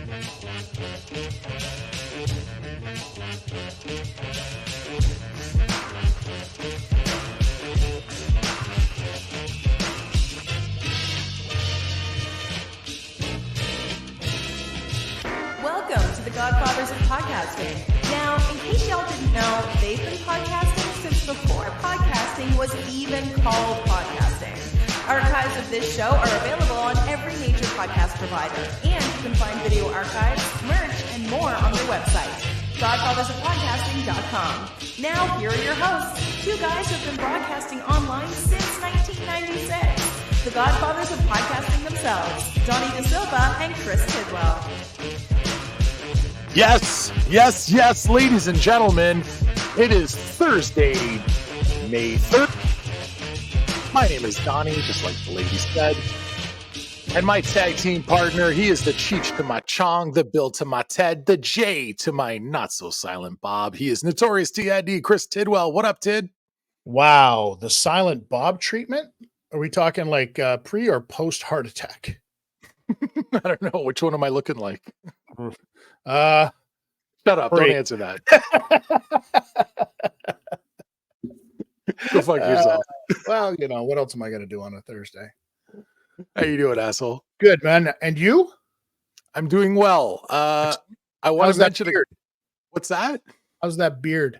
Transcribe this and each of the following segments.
Welcome to the Godfathers of Podcasting. Now, in case y'all didn't know, they've been podcasting since before podcasting was even called podcasting. Archives of this show are available on every major podcast provider, and you can find video archives, merch, and more on their website, godfathersofpodcasting.com. Now, here are your hosts, two guys who have been broadcasting online since 1996. The Godfathers of Podcasting themselves, Donnie DeSilva and Chris Tidwell. Yes, ladies and gentlemen, it is Thursday, May 3rd. My name is Donnie, just like the lady said. And my tag team partner, he is the Cheech to my Chong, the Bill to my Ted, the J to my not-so-silent Bob. He is Notorious T.I.D. Chris Tidwell. What up, Tid? Wow, the silent Bob treatment? Are we talking like pre or post heart attack? I don't know. Which one am I looking like? Shut up. Don't answer that. Go fuck yourself. Well, you know, what else am I going to do on a Thursday? How you doing, asshole? Good, man. And you? I'm doing well. I want to mention beard? What's that? How's that beard?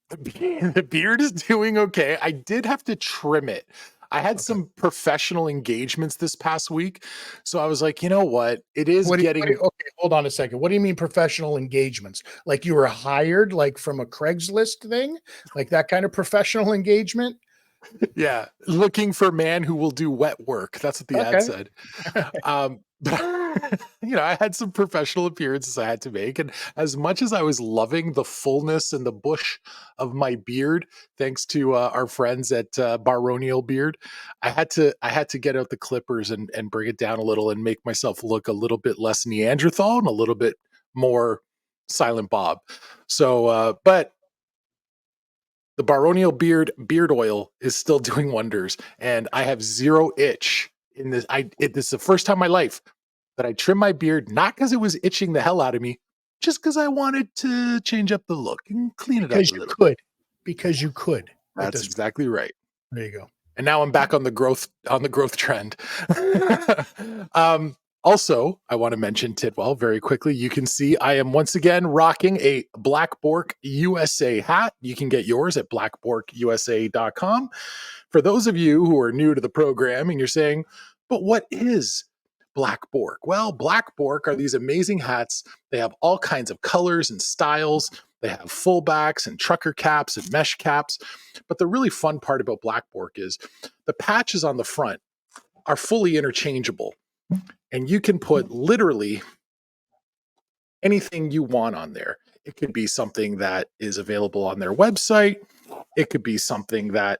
The beard is doing okay. I did have to trim it. I had some professional engagements this past week. So I was like, you know what? It is getting... Okay, hold on a second. What do you mean professional engagements? Like you were hired like from a Craigslist thing? Like that kind of professional engagement? Yeah. Looking for a man who will do wet work. That's what the ad said. But, you know, I had some professional appearances I had to make. And as much as I was loving the fullness and the bush of my beard, thanks to our friends at Baronial Beard, I had to get out the clippers and bring it down a little and make myself look a little bit less Neanderthal and a little bit more Silent Bob. So, but the Baronial beard oil is still doing wonders, and I have zero itch in this. This is the first time in my life that I trimmed my beard, not because it was itching the hell out of me, just because I wanted to change up the look and clean it up a little. Because you could. That's exactly right. There you go. And now I'm back on the growth trend. Also, I want to mention Tidwell very quickly. You can see I am once again rocking a Black Bork USA hat. You can get yours at blackborkusa.com. For those of you who are new to the program and you're saying, but what is Black Bork? Well, Black Bork are these amazing hats. They have all kinds of colors and styles. They have fullbacks and trucker caps and mesh caps. But the really fun part about Black Bork is the patches on the front are fully interchangeable. And you can put literally anything you want on there. It could be something that is available on their website. It could be something that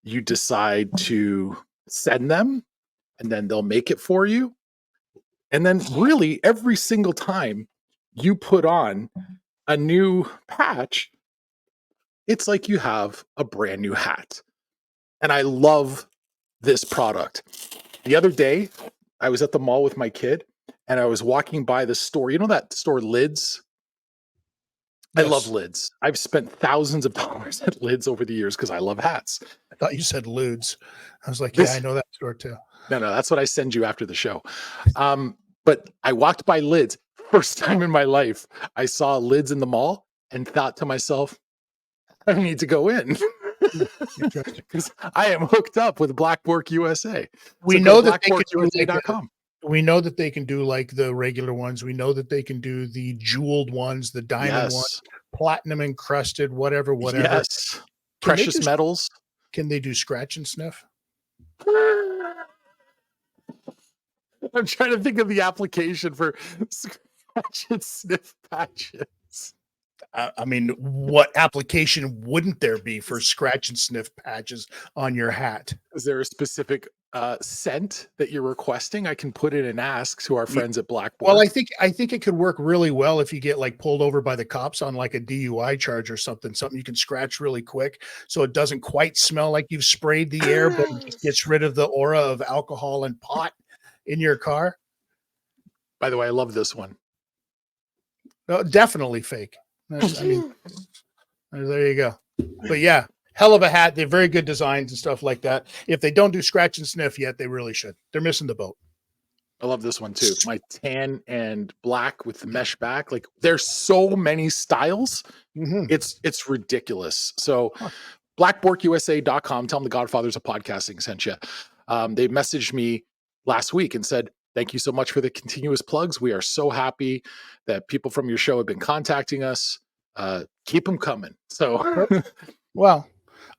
you decide to send them, and then they'll make it for you. And then really every single time you put on a new patch, it's like you have a brand new hat. And I love this product. The other day, I was at the mall with my kid and I was walking by the store. You know that store Lids? Yes. I love Lids. I've spent thousands of dollars at Lids over the years because I love hats. I thought you said Ludes. I was like, yeah, I know that store too. No, that's what I send you after the show. But I walked by Lids. First time in my life, I saw Lids in the mall and thought to myself, I need to go in. Because I am hooked up with Black Bork USA. We know that they can do We know that they can do like the regular ones. We know that they can do the jeweled ones, the diamond ones, platinum encrusted, whatever. Yes. Precious metals. Can they do scratch and sniff? I'm trying to think of the application for scratch and sniff patches. I mean, what application wouldn't there be for scratch and sniff patches on your hat? Is there a specific scent that you're requesting? I can put it and ask to our friends at Black Bork. Well, I think it could work really well if you get like pulled over by the cops on like a DUI charge or something you can scratch really quick so it doesn't quite smell like you've sprayed the air, but it just gets rid of the aura of alcohol and pot in your car. By the way, I love this one. Definitely fake. I mean, there you go. But yeah, hell of a hat. They're very good designs and stuff like that. If they don't do scratch and sniff yet, they really should. They're missing the boat. I love this one too. My tan and black with the mesh back. Like there's so many styles. Mm-hmm. It's ridiculous. So blackborkusa.com, tell them the Godfathers of Podcasting sent you. They messaged me last week and said, thank you so much for the continuous plugs. We are so happy that people from your show have been contacting us. Keep them coming. So, well,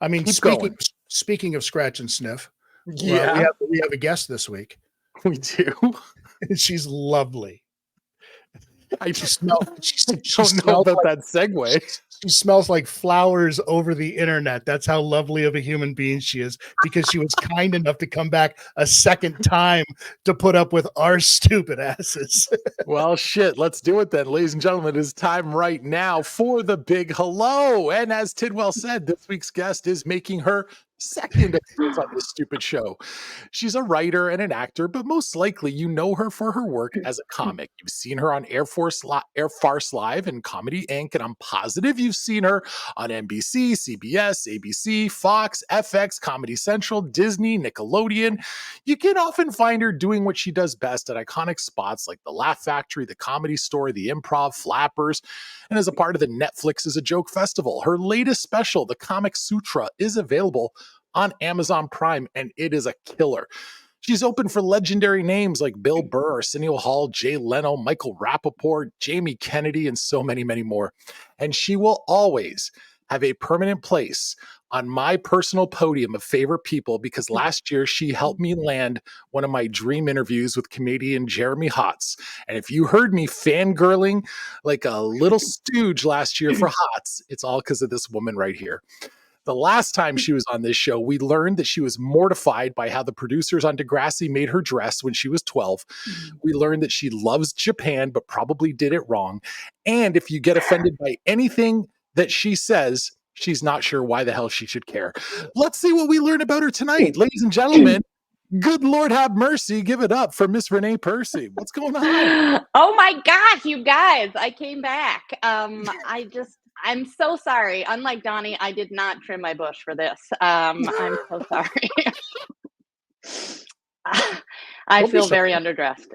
I mean, keep speaking of scratch and sniff, yeah, we have a guest this week. We do. She's lovely. I She don't know about that segue. She smells like flowers over the internet. That's how lovely of a human being she is, because she was kind enough to come back a second time to put up with our stupid asses. Well, shit, let's do it then. Ladies and gentlemen, it is time right now for the big hello. And as Tidwell said, this week's guest is making her second appearance on this stupid show. She's a writer and an actor, but most likely you know her for her work as a comic. You've seen her on Air Farce Live and Comedy Inc., and I'm positive you've seen her on NBC, CBS, ABC, Fox, FX, Comedy Central, Disney, Nickelodeon. You can often find her doing what she does best at iconic spots like The Laugh Factory, The Comedy Store, The Improv, Flappers, and as a part of the Netflix is a Joke Festival. Her latest special, The Comic Sutra, is available on Amazon Prime, and it is a killer. She's open for legendary names like Bill Burr, Arsenio Hall, Jay Leno, Michael Rappaport, Jamie Kennedy, and so many, many more. And she will always have a permanent place on my personal podium of favorite people, because last year she helped me land one of my dream interviews with comedian Jeremy Hotz. And if you heard me fangirling like a little stooge last year for Hotz, it's all because of this woman right here. The last time she was on this show, we learned that she was mortified by how the producers on Degrassi made her dress when she was 12. We learned that she loves Japan, but probably did it wrong. And if you get offended by anything that she says, she's not sure why the hell she should care. Let's see what we learn about her tonight. Ladies and gentlemen, good Lord have mercy. Give it up for Miss Renee Percy. What's going on? Oh my gosh, you guys, I came back. I'm so sorry. Unlike Donnie, I did not trim my bush for this. I'm so sorry. I feel very underdressed.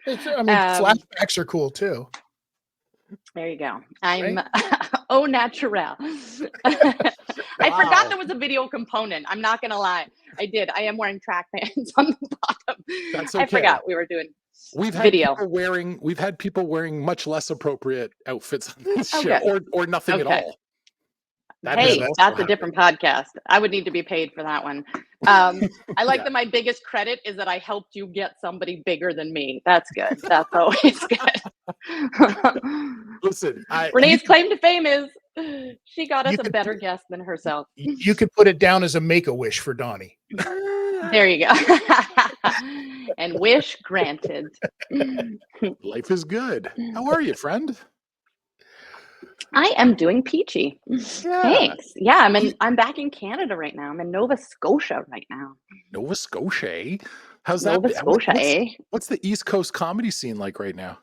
Flashbacks are cool too. There you go. I'm au naturel. I forgot there was a video component. I'm not gonna lie. I did. I am wearing track pants on the bottom. That's okay. I forgot we were doing We've had video. People wearing much less appropriate outfits on this show, or nothing at all. That's a different podcast. I would need to be paid for that one. I like that my biggest credit is that I helped you get somebody bigger than me. That's good. That's always good. Listen, Renee's claim to fame is she got us a better guest than herself. You could put it down as a make-a-wish for Donnie. There you go. And wish granted. Life is good. How are you, friend? I am doing peachy. Yeah. Thanks. Yeah, I'm back in Canada right now. I'm in Nova Scotia right now. Nova Scotia? How's Nova that? Scotia, what's the East Coast comedy scene like right now?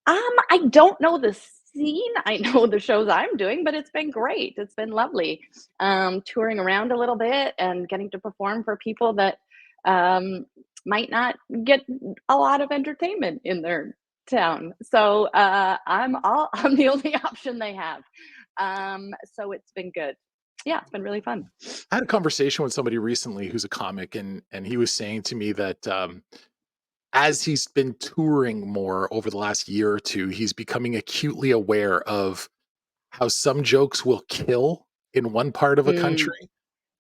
I don't know the scene. I know the shows I'm doing, but it's been great. It's been lovely. Touring around a little bit and getting to perform for people that might not get a lot of entertainment in their town. So I'm the only option they have. So it's been good. Yeah, it's been really fun. I had a conversation with somebody recently who's a comic, and he was saying to me that as he's been touring more over the last year or two, he's becoming acutely aware of how some jokes will kill in one part of a country,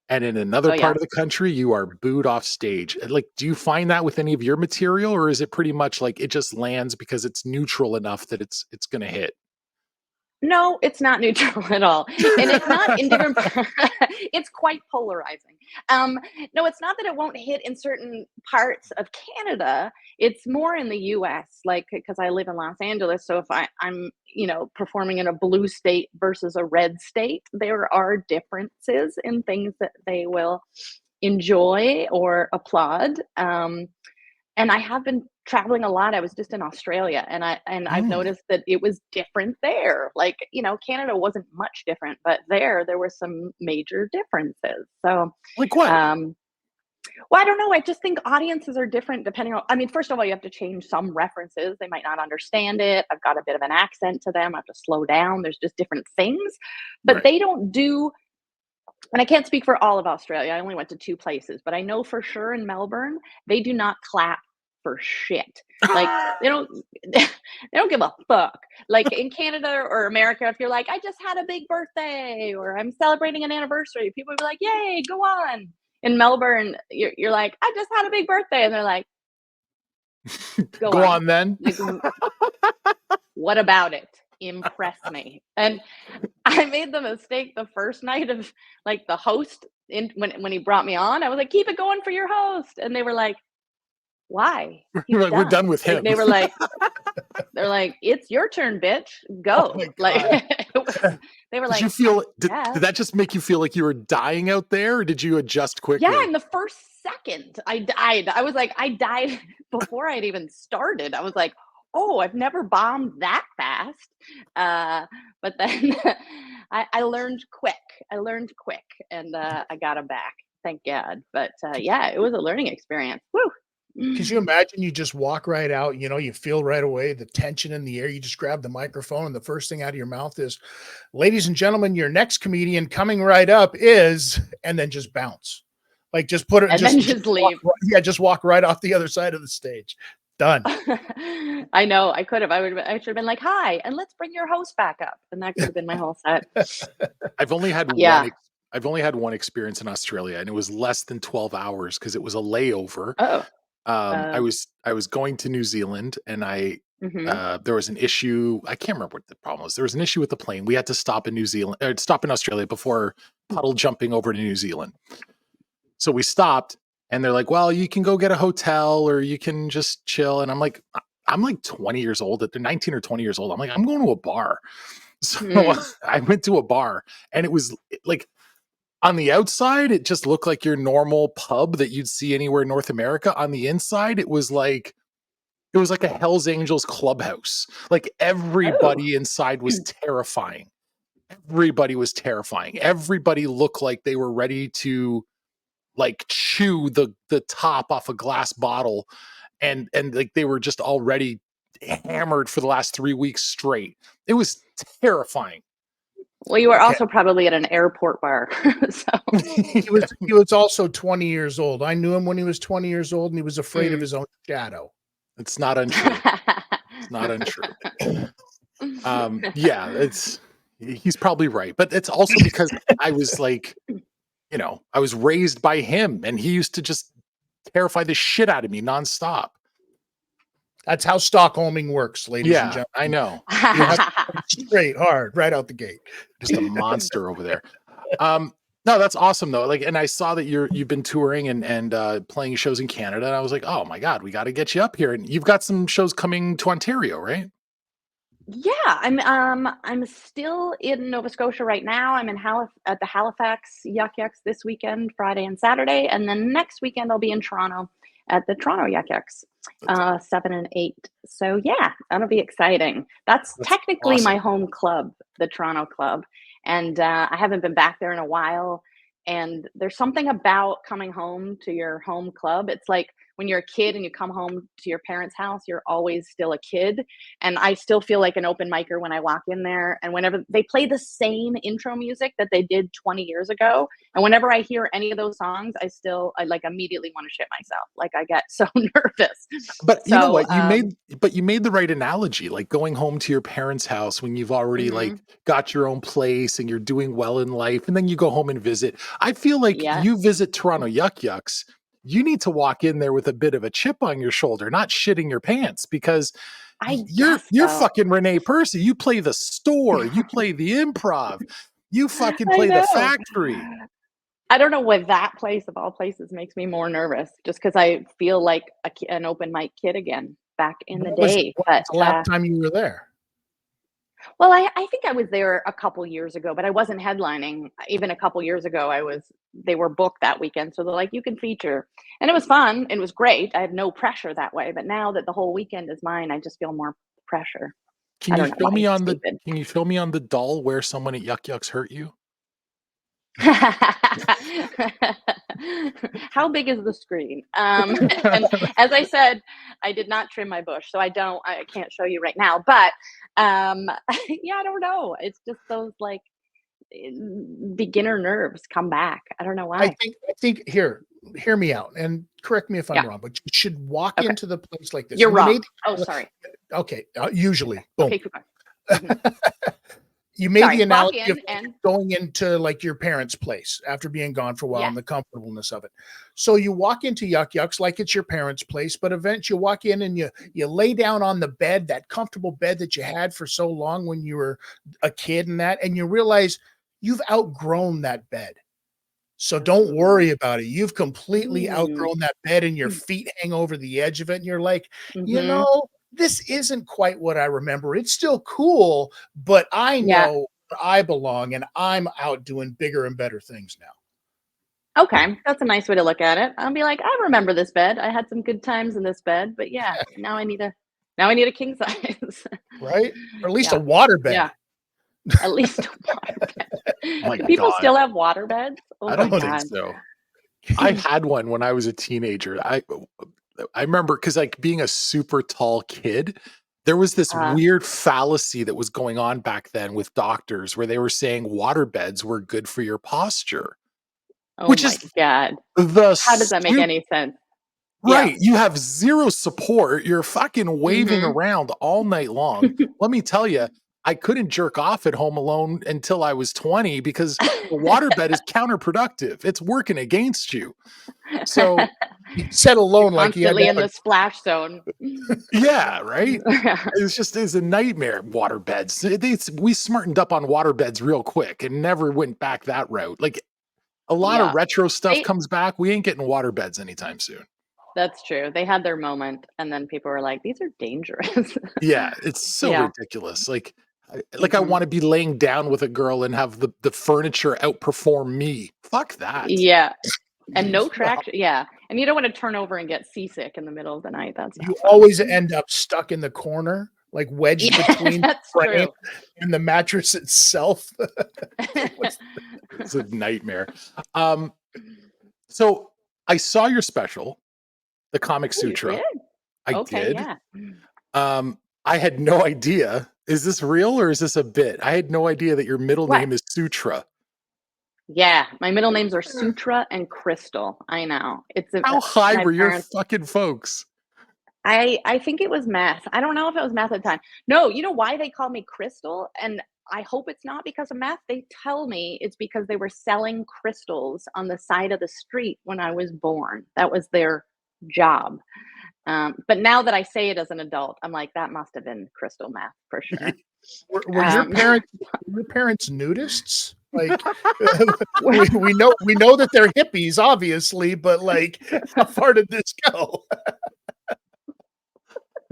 and in another part of the country, you are booed off stage. Like, do you find that with any of your material, or is it pretty much like it just lands because it's neutral enough that it's going to hit? No, it's not neutral at all. And it's not in different, it's quite polarizing. No, it's not that it won't hit in certain parts of Canada. It's more in the US, like, because I live in Los Angeles. So if I'm, performing in a blue state versus a red state, there are differences in things that they will enjoy or applaud. And I have been traveling a lot. I was just in Australia, and I've Mm. noticed that it was different there. Like, Canada wasn't much different, but there were some major differences. So, Like what? well, I don't know. I just think audiences are different depending on, I mean, first of all, you have to change some references. They might not understand it. I've got a bit of an accent to them. I have to slow down. There's just different things, but Right. they don't do, and I can't speak for all of Australia. I only went to 2 places, but I know for sure in Melbourne, they do not clap for shit. Like, they don't they don't give a fuck. Like in Canada or America, if you're like, "I just had a big birthday," or "I'm celebrating an anniversary," people would be like, "Yay, go on." In Melbourne, you're like, "I just had a big birthday," and they're like, "Go Go on." on then. Like, what about it? Impress me. And I made the mistake the first night of like the host when he brought me on. I was like, "Keep it going for your host," and they were like, "Why? He's Like, we're done." done with him. They were like, "They're like, it's your turn, bitch. Oh Go." my Like, God. they were Did you like, feel did "Yeah, that just make you feel like you were dying out there, or did you adjust yeah." quickly? In the first second, I died. I was like, I died before I'd even started. I was like, "Oh, I've never bombed that fast." But then I learned quick. I learned quick, and I got him back. Thank God. But yeah, it was a learning experience. Woo. Could you imagine you just walk right out, you feel right away the tension in the air. You just grab the microphone and the first thing out of your mouth is, "Ladies and gentlemen, your next comedian coming right up is," and then just bounce. Like just put it, And then just walk, leave. yeah, just walk right off the other side of the stage. Done. I know. I could have. I should have been like, "Hi, and let's bring your host back up," and that could have been my whole set. I've only had Yeah. I've only had one experience in Australia, and it was less than 12 hours because it was a layover. Oh. I was going to New Zealand, and Mhm. there was an issue. I can't remember what the problem was. There was an issue with the plane. We had to stop in New Zealand, stop in Australia before puddle jumping over to New Zealand. So we stopped, and they're like, "Well, you can go get a hotel, or you can just chill." And I'm like 20 years old. They're 19 or 20 years old. I'm like, I'm going to a bar. So Mm. I went to a bar, and it was like, on the outside, it just looked like your normal pub that you'd see anywhere in North America. On the inside, it was like a Hell's Angels clubhouse. Like Oh. everybody inside was terrifying. Everybody was terrifying. Everybody looked like they were ready to like chew the top off a glass bottle, and like they were just already hammered for the last 3 weeks straight. It was terrifying. Well, you were Okay. also probably at an airport bar, so. He was also 20 years old. I knew him when he was 20 years old, and he was afraid of Mm. his own shadow. It's not untrue. It's not untrue. Yeah, he's probably right, but it's also because I was like, I was raised by him, and he used to just terrify the shit out of me nonstop. That's how Stockholming works, ladies and Yeah, I gentlemen. know. You have to come straight, hard, right out the gate. Just a monster over there. No, that's awesome though. Like, and I saw that you've been touring and playing shows in Canada, and I was like, oh my God, we got to get you up here. And you've got some shows coming to Ontario, right? Yeah, I'm still in Nova Scotia right now. I'm in at the Halifax Yuck Yucks this weekend, Friday and Saturday, and then next weekend I'll be in Toronto at the Toronto Yuck Yucks, 7 and 8. So yeah, that'll be exciting. That's That's technically my awesome. home club, the Toronto club, and I haven't been back there in a while. And there's something about coming home to your home club. It's like when you're a kid and you come home to your parents' house, you're always still a kid. And I still feel like an open micer when I walk in there. And whenever they play the same intro music that they did 20 years ago, and whenever I hear any of those songs, I like immediately want to shit myself. Like I get so nervous. But you know So, what? You made the right analogy, like going home to your parents' house when you've already like mhm, got your own place and you're doing well in life, and then you go home and visit. I feel like yes, you visit Toronto Yuck Yucks, you need to walk in there with a bit of a chip on your shoulder, not shitting your pants, because I you're guess you're so. fucking Renee Percy. You play the store, you play the improv, you fucking I play the know. factory. I don't know why that place of all places makes me more nervous, just because I feel like an open mic kid again back in the day. When was But the last time you were there? Well, I think I was there a couple years ago, but I wasn't headlining. Even a couple years ago, they were booked that weekend. So they're like, you can feature. And it was fun. It was great. I had no pressure that way. But now that the whole weekend is mine, I just feel more pressure. Can I you don't know show why. me It's on the stupid. can you show me on the doll where someone at Yuck Yucks hurt you? How big is the screen? And as I said, I did not trim my bush, so I can't show you right now. But yeah, I don't know. It's just those like beginner nerves come back. I don't know why. I think hear me out and correct me if I'm Yeah. wrong, but you should walk Okay. into the place like this. You're And you wrong. made- Oh, sorry. Okay, usually, boom. Okay, keep going. You made Sorry, the walk analogy of in and going into like your parents' place after being gone for a while Yeah. and the comfortableness of it. So you walk into Yuck Yucks like it's your parents' place, but eventually you walk in and you lay down on the bed, that comfortable bed that you had for so long when you were a kid and you realize you've outgrown that bed. So don't worry about it. You've completely outgrown that bed and your feet hang over the edge of it. And you're like, you know, this isn't quite what I remember. It's still cool, but I know where I belong and I'm out doing bigger and better things now. Okay, that's a nice way to look at it. I'll be like, I remember this bed. I had some good times in this bed, but yeah, now I need a king size. Right? Or at least Yeah. a water bed. Yeah. At least a water bed. My Do people God. still have water beds? Oh I my don't God. think so. I had one when I was a teenager. I remember because like being a super tall kid, there was this weird fallacy that was going on back then with doctors where they were saying water beds were good for your posture. Oh Which my is God. the How does that make any sense? Right. You have zero support. You're fucking waving around all night long. Let me tell you, I couldn't jerk off at home alone until I was 20 because the waterbed is counterproductive. It's working against you. So You said alone like you had Constantly to in have the splash zone. yeah, right. It's a nightmare. Waterbeds. We smartened up on waterbeds real quick and never went back that route. Like a lot of retro stuff comes back. We ain't getting waterbeds anytime soon. That's true. They had their moment, and then people were like, "These are dangerous." Yeah, it's so ridiculous. Like I want to be laying down with a girl and have the furniture outperform me. Fuck that. Yeah, and no traction. Yeah, and you don't want to turn over and get seasick in the middle of the night. That's not you fun. always end up stuck in the corner, like wedged between the frame and the mattress itself. It's a nightmare. So I saw your special, the Comic Sutra. I did. Yeah. I had no idea. Is this real or is this a bit? I had no idea that your middle name is Sutra. Yeah, my middle names are Sutra and Crystal. I know. How high were your fucking folks? I think it was meth. I don't know if it was meth at the time. No, you know why they call me Crystal? And I hope it's not because of meth. They tell me it's because they were selling crystals on the side of the street when I was born. That was their job. But now that I say it as an adult, I'm like, that must have been crystal meth for sure. Were your parents nudists? Like we know that they're hippies, obviously, but like, how far did this go?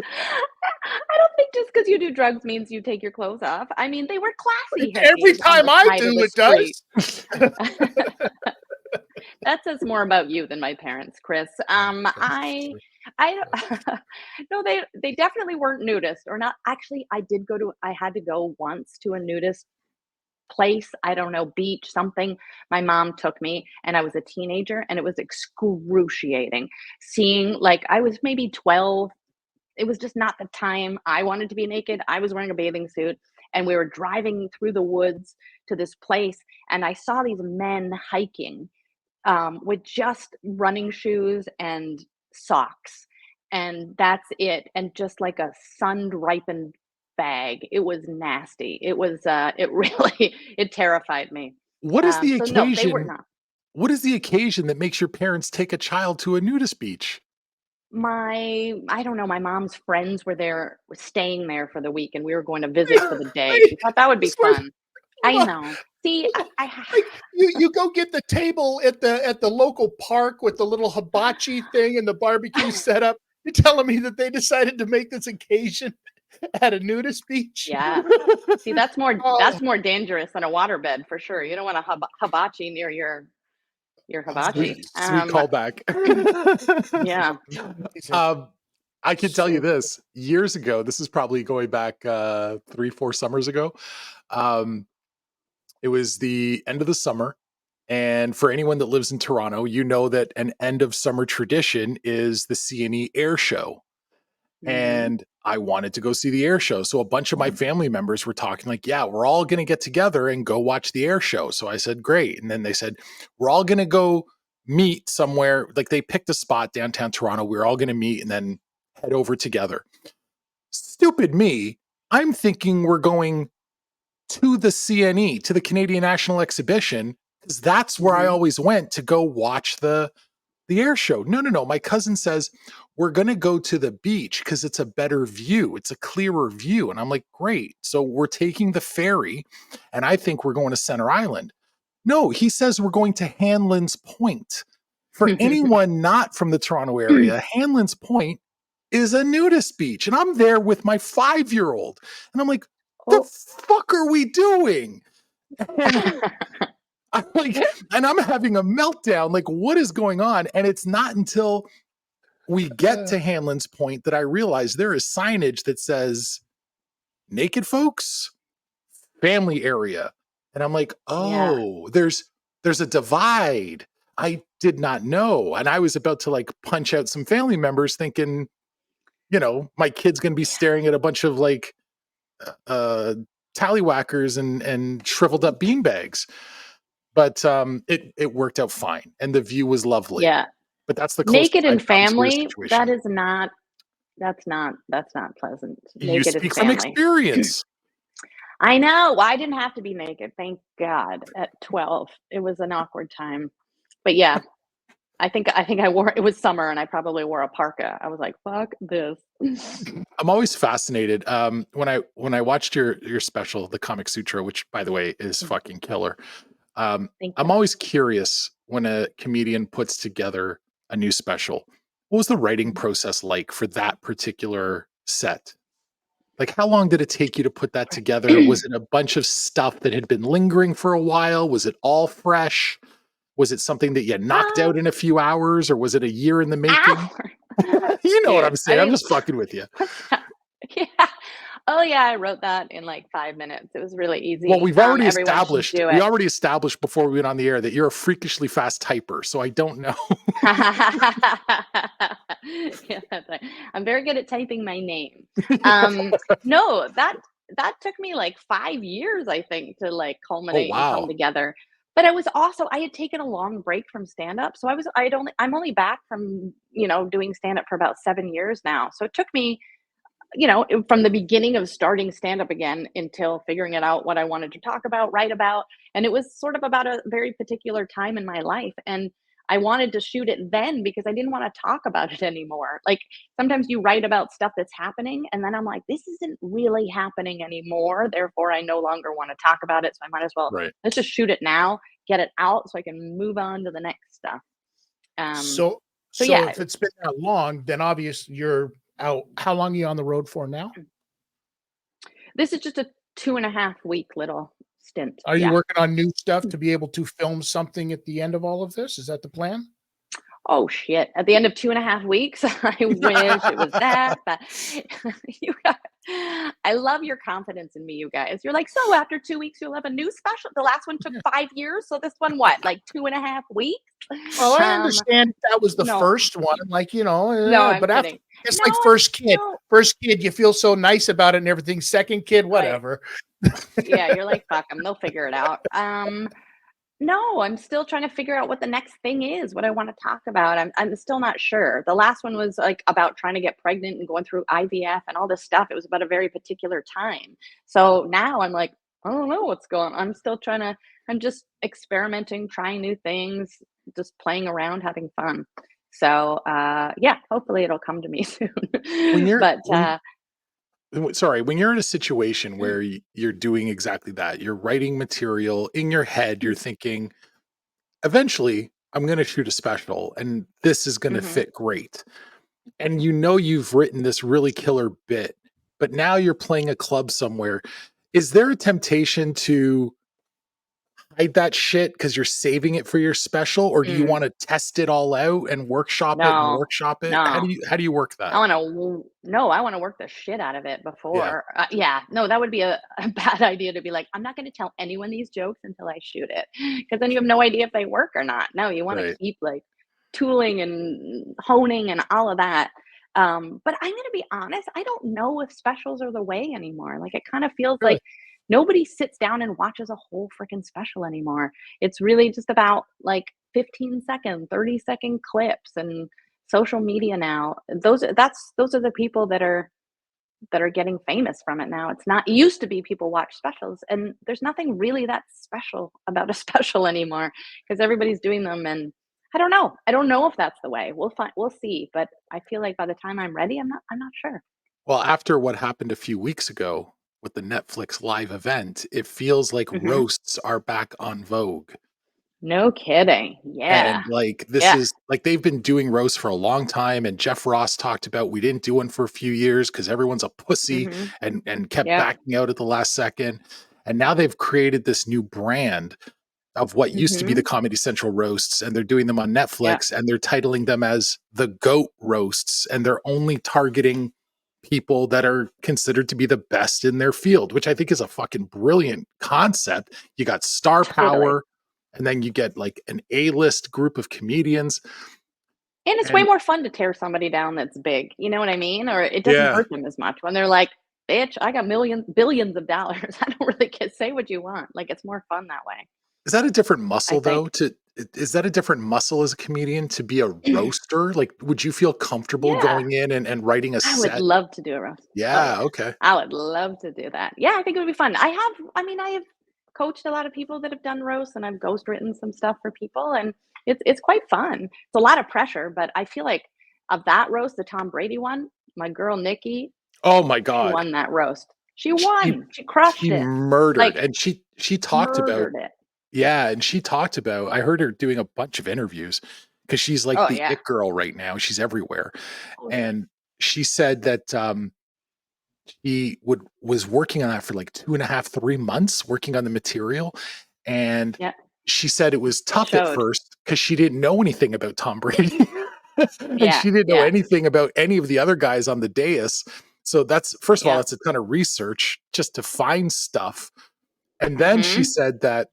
I don't think just because you do drugs means you take your clothes off. I mean, they were classy hippies. Every time I do, it does. That says more about you than my parents, Chris. I no, they definitely weren't nudist or not. Actually, I had to go once to a nudist place. I don't know, beach, something. My mom took me and I was a teenager and it was excruciating seeing, like, I was maybe 12. It was just not the time I wanted to be naked. I was wearing a bathing suit and we were driving through the woods to this place and I saw these men hiking with just running shoes and socks, and that's it, and just like a sun ripened bag. It was nasty. It was it really it terrified me. What is the occasion? No, they were not. What is the occasion that makes your parents take a child to a nudist beach? I don't know, my mom's friends were staying there for the week and we were going to visit for the day. She thought that would be fun. I know. See, like you go get the table at the local park with the little hibachi thing and the barbecue setup. You're telling me that they decided to make this occasion at a nudist beach. Yeah. See, that's Oh, more dangerous than a waterbed for sure. You don't want a hibachi near your hibachi. Sweet callback. Yeah. um, I can tell you So this. Years ago, this is probably going back 3-4 summers ago. It was the end of the summer. And for anyone that lives in Toronto, you know that an end of summer tradition is the CNE Air Show. Mhm. And I wanted to go see the air show. So a bunch of my family members were talking like, yeah, we're all going to get together and go watch the air show. So I said, great. And then they said, we're all going to go meet somewhere. Like they picked a spot downtown Toronto. We were all going to meet and then head over together. Stupid me. I'm thinking we're going to the CNE, to the Canadian National Exhibition, because that's where I Mhm. always went to go watch the air show. No. My cousin says, we're going to go to the beach because it's a better view. It's a clearer view. And I'm like, great. So we're taking the ferry and I think we're going to Center Island. No, he says we're going to Hanlan's Point. For anyone not from the Toronto area, Hanlan's Point is a nudist beach. And I'm there with my 5-year-old. And I'm like, the Oh. fuck are we doing? And I'm like, and I'm having a meltdown. Like, what is going on? And it's not until we get to Hanlan's Point that I realize there is signage that says naked folks, family area. And I'm like, Yeah. oh, there's a divide. I did not know. And I was about to like punch out some family members thinking, my kid's gonna be staring at a bunch of like tallywhackers and shriveled up beanbags. But it worked out fine and the view was lovely. Yeah. But that's the closest Naked I've and come to a family, situation. that's not pleasant. You Naked and speak from family. experience. I know. Well, I didn't have to be naked, thank God, at 12. It was an awkward time. But yeah, I think I wore, it was summer and I probably wore a parka. I was like, fuck this. I'm always fascinated. When I watched your special, The Comic Sutra, which by the way is fucking killer. Thank I'm you. always curious when a comedian puts together a new special. What was the writing process like for that particular set? Like, how long did it take you to put that together? Was it a bunch of stuff that had been lingering for a while? Was it all fresh? Was it something that you knocked out in a few hours, or was it a year in the making? Hour. You know what Dude, I'm saying. I'm just fucking with you. Yeah. Oh yeah, I wrote that in like 5 minutes. It was really easy. Well, Everyone should do it. we already established before we went on the air that you're a freakishly fast typer. So I don't know. Yeah, that's right. I'm very good at typing my name. No, that took me like 5 years, I think, to like Oh culminate and come wow. together. But I was also, I had taken a long break from stand up. So I'm only back from, doing stand up for about 7 years now. So it took me, from the beginning of starting stand up again until figuring it out what I wanted to talk about, write about. And it was sort of about a very particular time in my life. And I wanted to shoot it then because I didn't want to talk about it anymore. Like sometimes you write about stuff that's happening and then I'm like, this isn't really happening anymore. Therefore, I no longer want to talk about it. So I might as well, Right. let's just shoot it now, get it out so I can move on to the next stuff. So Yeah, if it's been that long, then obviously you're out. How long are you on the road for now? this is just a 2.5 week little stint. Are you Yeah. working on new stuff to be able to film something at the end of all of this? Is that the plan? Oh shit. At the end of 2.5 weeks, I wish it was that, but I love your confidence in me, you guys. You're like, so after 2 weeks, you'll have a new special. The last one took 5 years. So this one, what, like 2.5 weeks? Well, I understand that was the no. first one, like, No, I'm but after kidding. it's No, like first kid. no. First kid, you feel so nice about it and everything. Second kid, whatever. Yeah, you're like, fuck them. They'll figure it out. No, I'm still trying to figure out what the next thing is, what I want to talk about. I'm still not sure. The last one was like about trying to get pregnant and going through IVF and all this stuff. It was about a very particular time. So now I'm like, I don't know what's going on. I'm just experimenting, trying new things, just playing around, having fun. So yeah, hopefully it'll come to me soon. When you're But when you're in a situation where you're doing exactly that, you're writing material in your head, you're thinking, eventually I'm going to shoot a special and this is going to fit great. And you've written this really killer bit, but now you're playing a club somewhere. Is there a temptation to hide that shit because you're saving it for your special, or do you Mm, want to test it all out and workshop it and no, workshop it? no. How do you work I that? want to no, I want to work the shit out of it Yeah, before. Yeah, no, that would be a bad idea to be like, I'm not going to tell anyone these jokes until I shoot it, because then you have no idea if they work or not. No, you want to right. keep like tooling and honing and all of that. But I'm going to be honest, I don't know if specials are the way anymore. Like it kind of feels Really? like nobody sits down and watches a whole freaking special anymore. It's really just about like 15-second, 30-second clips and social media now. Those are the people that are getting famous from it now. It's not, it used to be people watch specials, and there's nothing really that special about a special anymore because everybody's doing them. And I don't know. I don't know if that's the way. We'll see. But I feel like by the time I'm ready, I'm not sure. Well, after what happened a few weeks ago with the Netflix live event, it feels like Hmm. roasts are back on vogue. No kidding. Yeah. And like this Yeah. is like they've been doing roasts for a long time. And Jeff Ross talked about we didn't do one for a few years because everyone's a pussy Hmm. and kept Yeah. backing out at the last second. And now they've created this new brand of what used to be the Hmm. Comedy Central roasts, and they're doing them on Yeah. Netflix, and they're titling them as the GOAT roasts, and they're only targeting people that are considered to be the best in their field, which I think is a fucking brilliant concept. You got star Totally. power, and then you get like an A-list group of comedians. And it's way And more fun to tear somebody down that's big, you know what I mean? Or it doesn't yeah, hurt them as much when they're like, "Bitch, I got millions, billions of dollars." I don't really get say what you want. Like it's more fun that way, is that a different I muscle though? think. Is that a different muscle as a comedian to be a roaster? Like, would you feel comfortable Yeah, going in and writing a I would set? love to do a roast. Oh Yeah, yeah. okay. I would love to do that. Yeah, I think it would be fun. I have coached a lot of people that have done roasts, and I've ghostwritten some stuff for people, and it's quite fun. It's a lot of pressure, but I feel like of that roast, the Tom Brady one, my girl Nikki, Oh my she god. won that roast. She She won. She crushed she it. murdered, Like, and she talked about murdered it. yeah, and she talked about I heard her doing a bunch of interviews because she's like Oh, the yeah. it girl right now, she's everywhere, Totally. and she said that, she was working on that for like 2.5, 3 months, working on the material, and Yeah, she said it was it tough at showed. first because she didn't know anything about Tom Brady, and Yeah, she didn't know yeah. anything about any of the other guys on the dais, so that's first of all, Yeah. that's a ton of research just to find stuff, and then she Mhm. said that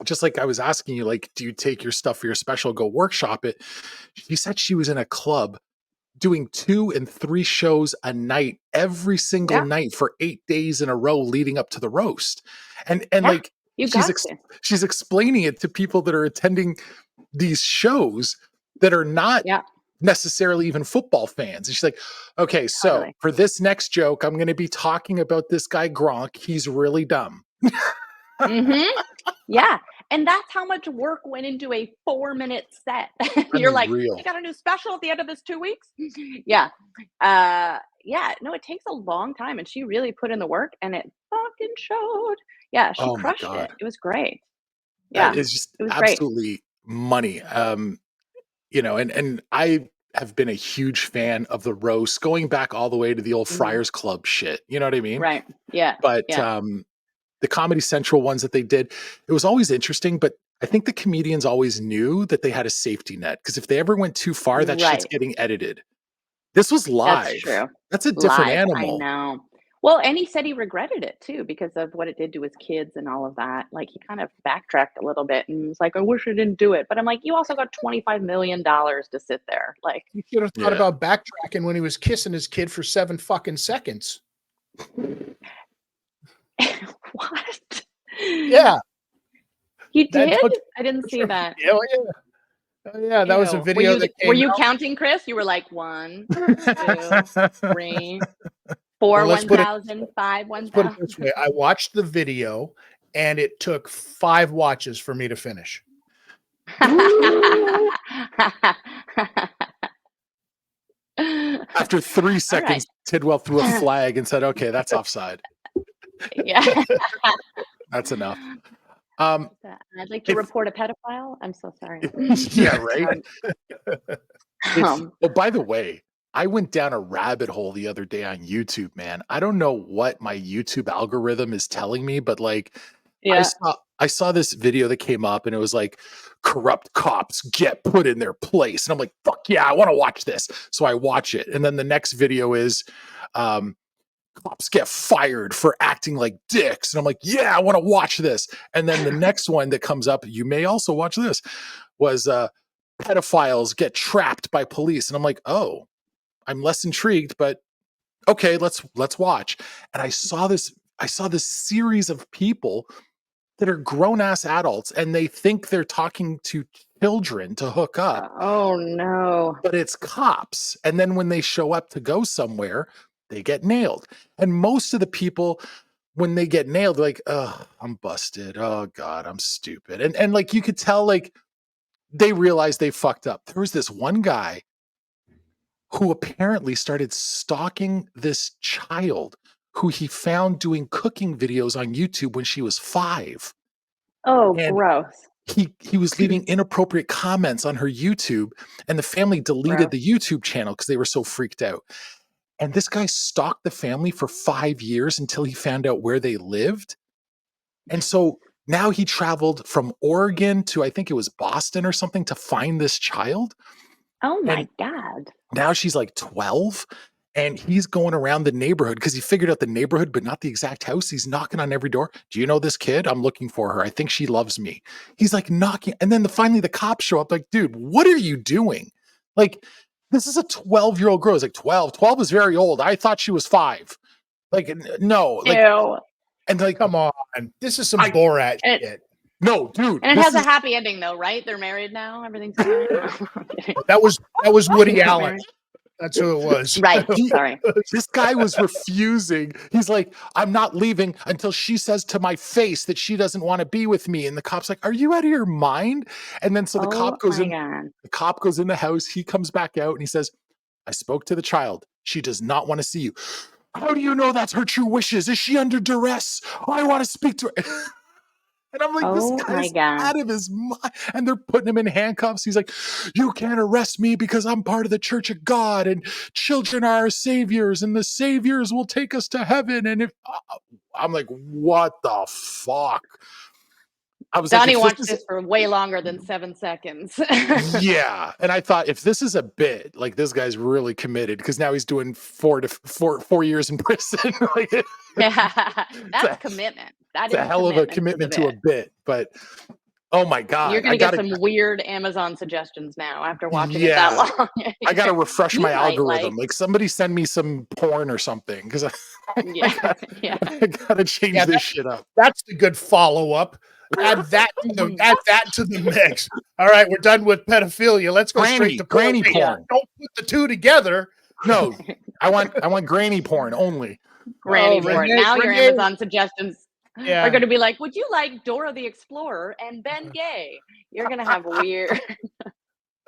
just like I was asking you, like, do you take your stuff for your special, go workshop it? She said she was in a club doing 2 and 3 shows a night, every single Yeah, night for 8 days in a row leading up to the roast. And yeah. like You she's got ex to. she's explaining it to people that are attending these shows that are not Yeah, necessarily even football fans. And she's like, "Okay, so totally. for this next joke, I'm gonna be talking about this guy Gronk. He's really dumb." Mhm. Yeah, and that's how much work went into a 4-minute set. You're like, "You Unreal. got a new special at the end of this 2 weeks?" Yeah. Yeah, no, it takes a long time, and she really put in the work, and it fucking showed. Yeah, she Oh my crushed it. god. It was great. That Yeah, is just it was great. absolutely money. And I have been a huge fan of the roast going back all the way to the old Mhm. Friars Club shit. You know what I mean? Right. Yeah, But yeah. the Comedy Central ones that they did, it was always interesting. But I think the comedians always knew that they had a safety net because if they ever went too far, that shit's Right. getting edited. This was That's live. true. That's a different Live, I animal. know. Well, and he said he regretted it too because of what it did to his kids and all of that. Like, he kind of backtracked a little bit and was like, "I wish I didn't do it." But I'm like, "You also got $25 million to sit there." Like, He should have thought Yeah. about backtracking when he was kissing his kid for 7 fucking seconds. what? Yeah, You that did? don't I didn't see that. oh, yeah. Oh, yeah, that was a Ew. video that Were came you out. counting, Chris? You were like 1, 2, 3, Well, 4, 1,000, 5, let's put it 1,000. this way. I watched the video, and it took 5 watches for me to finish. After 3 All right. seconds, Tidwell threw a flag and said, "Okay, that's offside. Yeah. That's enough." Um, I'd like to if report a pedophile. I'm so sorry. yeah, right? Um, If um, oh, by the way, I went down a rabbit hole the other day on YouTube, man. I don't know what my YouTube algorithm is telling me, but like Yeah. I saw this video that came up and it was like corrupt cops get put in their place. And I'm like, fuck yeah, I want to watch this. So I watch it. And then the next video is cops get fired for acting like dicks. And I'm like, yeah, I want to watch this. And then the next one that comes up, you may also watch this, was pedophiles get trapped by police. And I'm like, oh, I'm less intrigued, but okay, let's watch. And I saw this series of people that are grown-ass adults and they think they're talking to children to hook up. Oh no. But it's cops. And then when they show up to go somewhere, they get nailed. And most of the people, when they get nailed, they're like, oh, I'm busted. Oh God, I'm stupid. And like you could tell, like, they realize they fucked up. There was this one guy who apparently started stalking this child who he found doing cooking videos on YouTube when she was 5. Oh, And gross. he was leaving inappropriate comments on her YouTube, and the family deleted the YouTube channel because they were so freaked out. And this guy stalked the family for 5 years until he found out where they lived. And so now he traveled from Oregon to, I think it was Boston or something, to find this child. Oh my And God. now she's like 12 and he's going around the neighborhood because he figured out the neighborhood, but not the exact house. He's knocking on every door. Do you know this kid? I'm looking for her. I think she loves me. He's like knocking. And then finally the cops show up like, dude, what are you doing? Like, this is a 12-year-old girl. It's like 12 is very old. I thought she was 5. Like, no. Like, Ew. and like, Come on. This is some Borat shit. no, dude. And it has a happy ending though, right? They're married now. Everything's fine. That was Woody Allen. That's who it was. Right. Sorry. This guy was refusing. He's like, I'm not leaving until she says to my face that she doesn't want to be with me. And the cop's like, are you out of your mind? And then so the cop goes in. God. The cop goes in the house. He comes back out and he says, I spoke to the child. She does not want to see you. How do you know that's her true wishes? Is she under duress? I want to speak to her. And I'm like, this guy's out of his mind. And they're putting him in handcuffs. He's like, you can't arrest me because I'm part of the Church of God and children are our saviors and the saviors will take us to heaven. And if I'm like, what the fuck? I was Donnie like, watched this for way longer than 7 seconds. Yeah. And I thought, if this is a bit, like, this guy's really committed because now he's doing 4 years in prison. Like, that's commitment. That's a hell of a commitment to a bit. But oh my God. You're going to get some weird Amazon suggestions now after watching it that long. I got to refresh my algorithm. Like, somebody send me some porn or something because I got to change this shit up. That's the good follow-up. Add that to the mix. All right, we're done with pedophilia. Let's go straight to granny porn. Don't put the two together. No, I want granny porn only. Granny porn. Now your Amazon suggestions are going to be like, would you like Dora the Explorer and Ben Gay? You're going to have weird.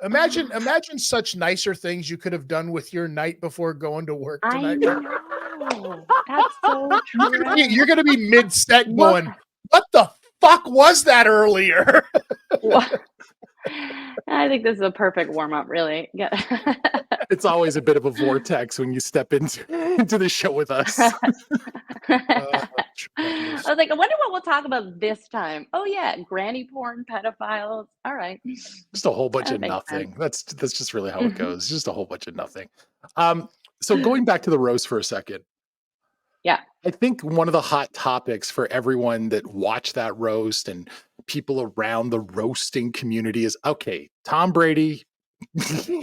Imagine such nicer things you could have done with your night before going to work tonight. I know. That's so true. You're going to be mid-set going, what the fuck was that earlier? I think this is a perfect warm-up, really. It's always a bit of a vortex when you step into the show with us. I was like, I wonder what we'll talk about this time. Oh yeah, granny porn, pedophiles. All right. Just a whole bunch of nothing. That's just really how it goes. Just a whole bunch of nothing. So going back to the roast for a second. Yeah. I think one of the hot topics for everyone that watched that roast and people around the roasting community is, okay, Tom Brady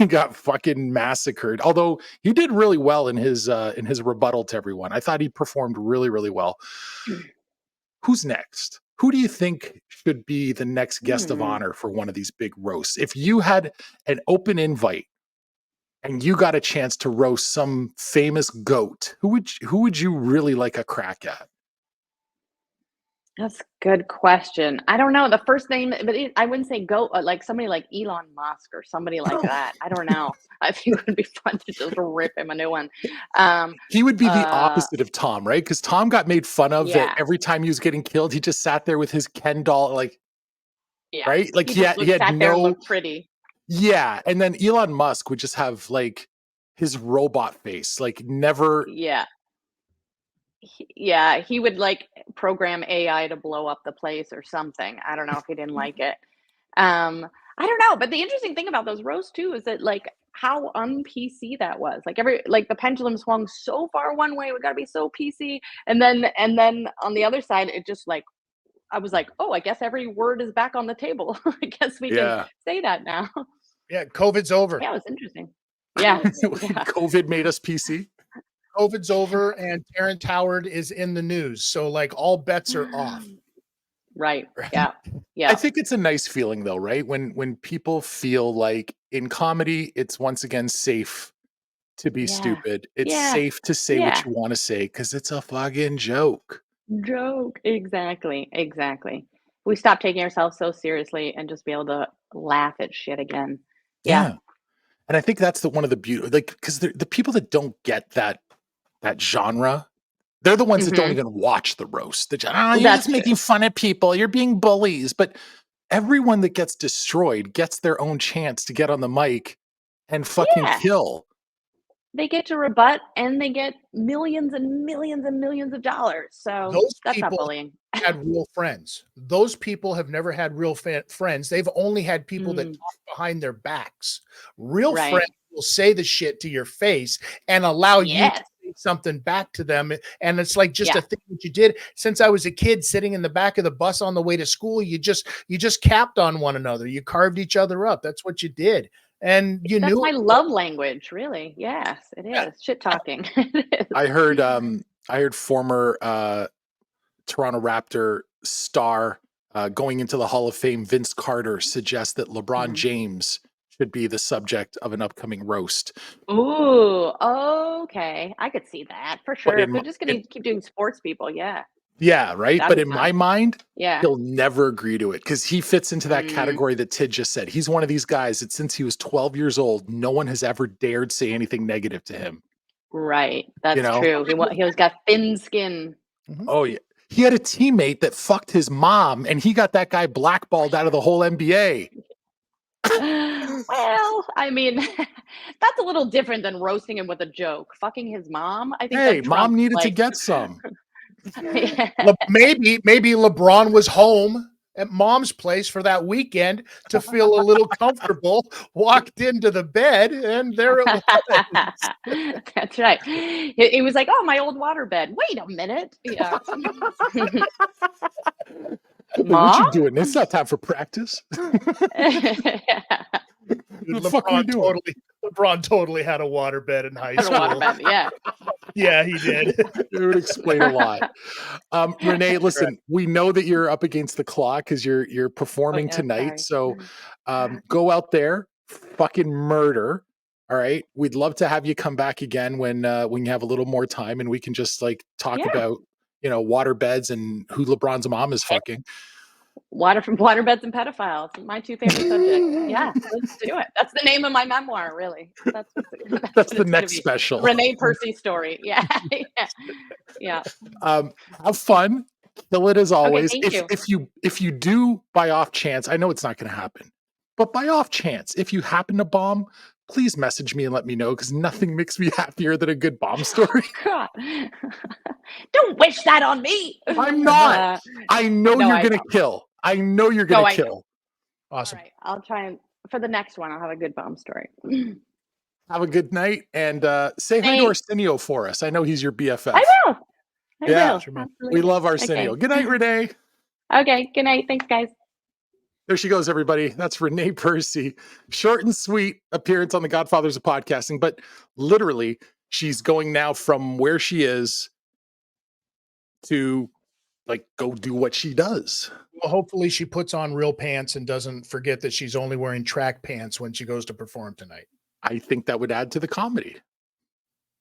got fucking massacred. Although he did really well in his rebuttal to everyone. I thought he performed really, really well. Who's next? Who do you think should be the next guest of honor for one of these big roasts? If you had an open invite and you got a chance to roast some famous goat, who would you really like a crack at? That's a good question. I don't know. The first name, but I wouldn't say goat, like somebody like Elon Musk or somebody like that. I don't know. I think it would be fun to just rip him a new one. He would be the opposite of Tom, right? Because Tom got made fun of that every time he was getting killed, he just sat there with his Ken doll, like, right? Like he had sat there and looked pretty. Yeah, and then Elon Musk would just have like his robot face, like never. Yeah. He would like program AI to blow up the place or something. I don't know if he didn't like it. I don't know, but the interesting thing about those roasts too is that like how un-PC that was. Like the pendulum swung so far one way, we got to be so PC, and then on the other side, it just like I was like, oh, I guess every word is back on the table. I guess we can Yeah. say that now. Yeah, COVID's over. Yeah, it was interesting. Yeah. COVID made us PC. COVID's over, and Terrence Howard is in the news. So like all bets are off. Right. Yeah. Yeah. I think it's a nice feeling though, right? When people feel like in comedy, it's once again safe to be stupid. It's safe to say what you want to say because it's a fucking joke. Exactly. We stop taking ourselves so seriously and just be able to laugh at shit again. Yeah. And I think that's one of the beauty, like, because the people that don't get that genre, they're the ones that don't even watch the roast. You're just making fun of people. You're being bullies. But everyone that gets destroyed gets their own chance to get on the mic and fucking kill. They get to rebut and they get millions and millions and millions of dollars. So those that's not people bullying. Had real friends. Those people have never had real friends. They've only had people that talk behind their backs. Real friends will say the shit to your face and allow you to say something back to them. And it's like just a thing that you did. Since I was a kid sitting in the back of the bus on the way to school, you just capped on one another. You carved each other up. That's what you did. And that's my love language, really. Yes, it is. Shit talking. I heard former Toronto Raptor star going into the Hall of Fame, Vince Carter, suggest that LeBron James should be the subject of an upcoming roast. Ooh, okay. I could see that for sure. If they're just going to keep doing sports people, Yeah, right. But in my mind, yeah, he'll never agree to it because he fits into that category that Tid just said. He's one of these guys that since he was 12 years old, no one has ever dared say anything negative to him. Right. That's true. He's got thin skin. Oh, yeah. He had a teammate that fucked his mom, and he got that guy blackballed out of the whole NBA. Well, I mean, that's a little different than roasting him with a joke. Fucking his mom, I think. Hey, mom needed to get some. Maybe LeBron was home at mom's place for that weekend to feel a little comfortable, walked into the bed, and there it was. That's right. It was like, oh, my old water bed. Wait a minute. Yeah. What you doing? It's not time for practice. LeBron totally had a waterbed in high school. Waterbed, yeah, he did. It would explain a lot. Renee, listen, we know that you're up against the clock because you're performing tonight. Sorry. So go out there, fucking murder. All right. We'd love to have you come back again when you have a little more time and we can just like talk about water beds and who LeBron's mom is fucking. Water beds and pedophiles. My two favorite subjects. Yeah, let's do it. That's the name of my memoir, really. That's the next special. Renee Percy story. Yeah. Have fun. Kill it as always. Okay, if you do by off chance, I know it's not going to happen, but by off chance, if you happen to bomb, please message me and let me know because nothing makes me happier than a good bomb story. God. Don't wish that on me. I'm not. I know you're going to kill. I know you're going to kill. Awesome. All right. I'll try and for the next one, I'll have a good bomb story. Have a good night and say hi to Arsenio for us. I know he's your BFF. I will. I will. We love Arsenio. Good night, Renee. Okay. Good night. Thanks, guys. There she goes, everybody. That's Renee Percy. Short and sweet appearance on the Godfathers of Podcasting, but literally she's going now from where she is to like go do what she does. Well, hopefully she puts on real pants and doesn't forget that she's only wearing track pants when she goes to perform tonight. I think that would add to the comedy.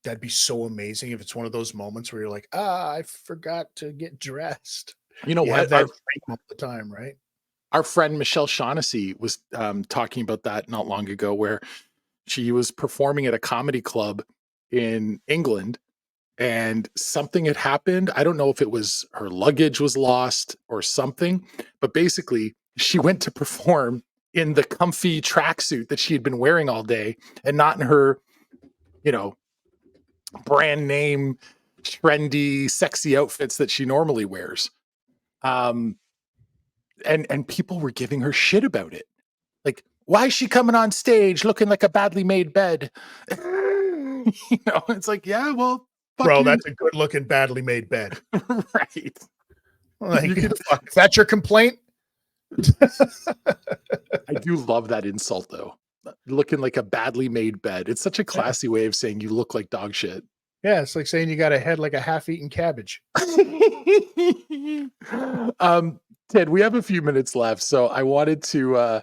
That'd be so amazing if it's one of those moments where you're like, I forgot to get dressed. You know what? That all the time, right? Our friend Michelle Shaughnessy was talking about that not long ago, where she was performing at a comedy club in England and something had happened. I don't know if it was her luggage was lost or something, but basically she went to perform in the comfy tracksuit that she had been wearing all day and not in her you know, brand name, trendy, sexy outfits that she normally wears. And people were giving her shit about it. Like, why is she coming on stage looking like a badly made bed? It's like, yeah, well, bro, that's a good looking, badly made bed. Right. Like, if that's your complaint. I do love that insult though. Looking like a badly made bed. It's such a classy way of saying you look like dog shit. Yeah, it's like saying you got a head like a half-eaten cabbage. Ted, we have a few minutes left, so I wanted to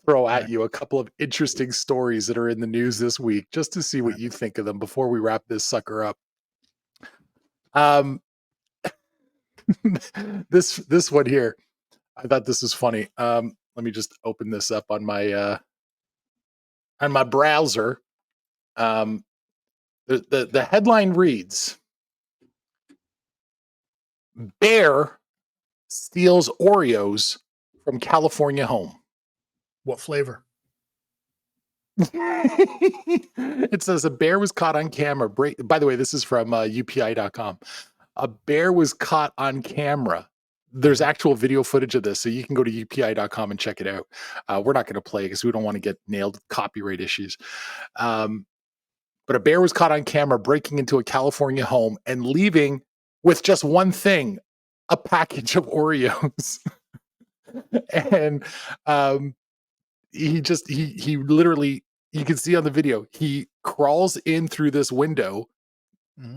throw at you a couple of interesting stories that are in the news this week, just to see what you think of them before we wrap this sucker up. This one here, I thought this was funny. Let me just open this up on my browser. The headline reads, Bear steals Oreos from California home. What flavor? It says a bear was caught on camera. By the way, this is from UPI.com. A bear was caught on camera. There's actual video footage of this, so you can go to UPI.com and check it out. We're not going to play because we don't want to get nailed with copyright issues. But a bear was caught on camera breaking into a California home and leaving with just one thing, a package of Oreos. And he literally, you can see on the video, he crawls in through this window,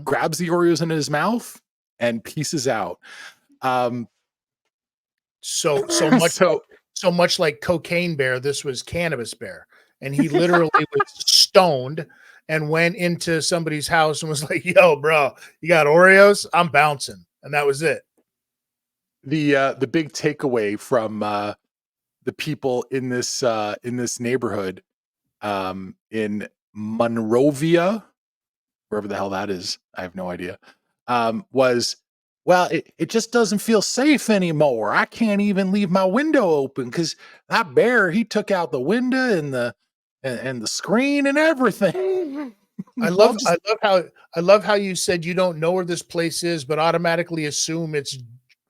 grabs the Oreos in his mouth, and pieces out. So much like Cocaine Bear, this was Cannabis Bear, and he literally was stoned and went into somebody's house and was like, "Yo, bro, you got Oreos? I'm bouncing," and that was it. The big takeaway from the people in this neighborhood in Monrovia, wherever the hell that is, I have no idea, was, well, it just doesn't feel safe anymore. I can't even leave my window open because that bear, he took out the window and the screen and everything. I love how you said you don't know where this place is, but automatically assume it's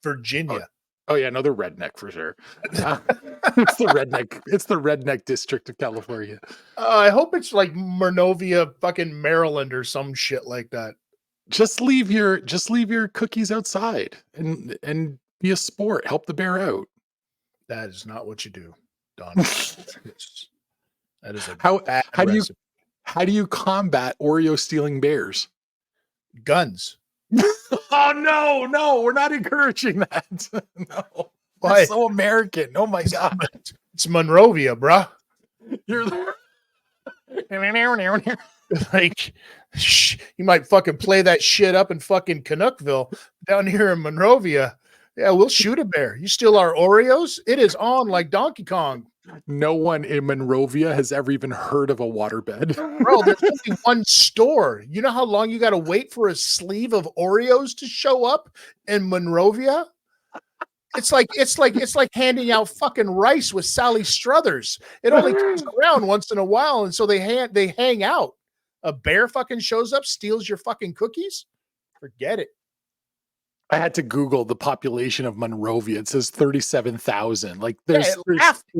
Virginia. Oh yeah, no, they're redneck for sure. It's the redneck district of California. I hope it's like Monrovia, fucking Maryland, or some shit like that. Just leave your cookies outside and be a sport. Help the bear out. That is not what you do, Don. That is how do you combat Oreo stealing bears? Guns. Oh no, we're not encouraging that. No. Why? That's so American. Oh my god. It's Monrovia, bruh. You're like, you might fucking play that shit up in fucking Canuckville down here in Monrovia. Yeah, we'll shoot a bear. You steal our Oreos? It is on like Donkey Kong. No one in Monrovia has ever even heard of a waterbed. Bro, there's only one store. You know how long you got to wait for a sleeve of Oreos to show up in Monrovia? It's like handing out fucking rice with Sally Struthers. It only comes around once in a while, and so they hang out. A bear fucking shows up, steals your fucking cookies? Forget it. I had to Google the population of Monrovia. It says 37,000. Like there's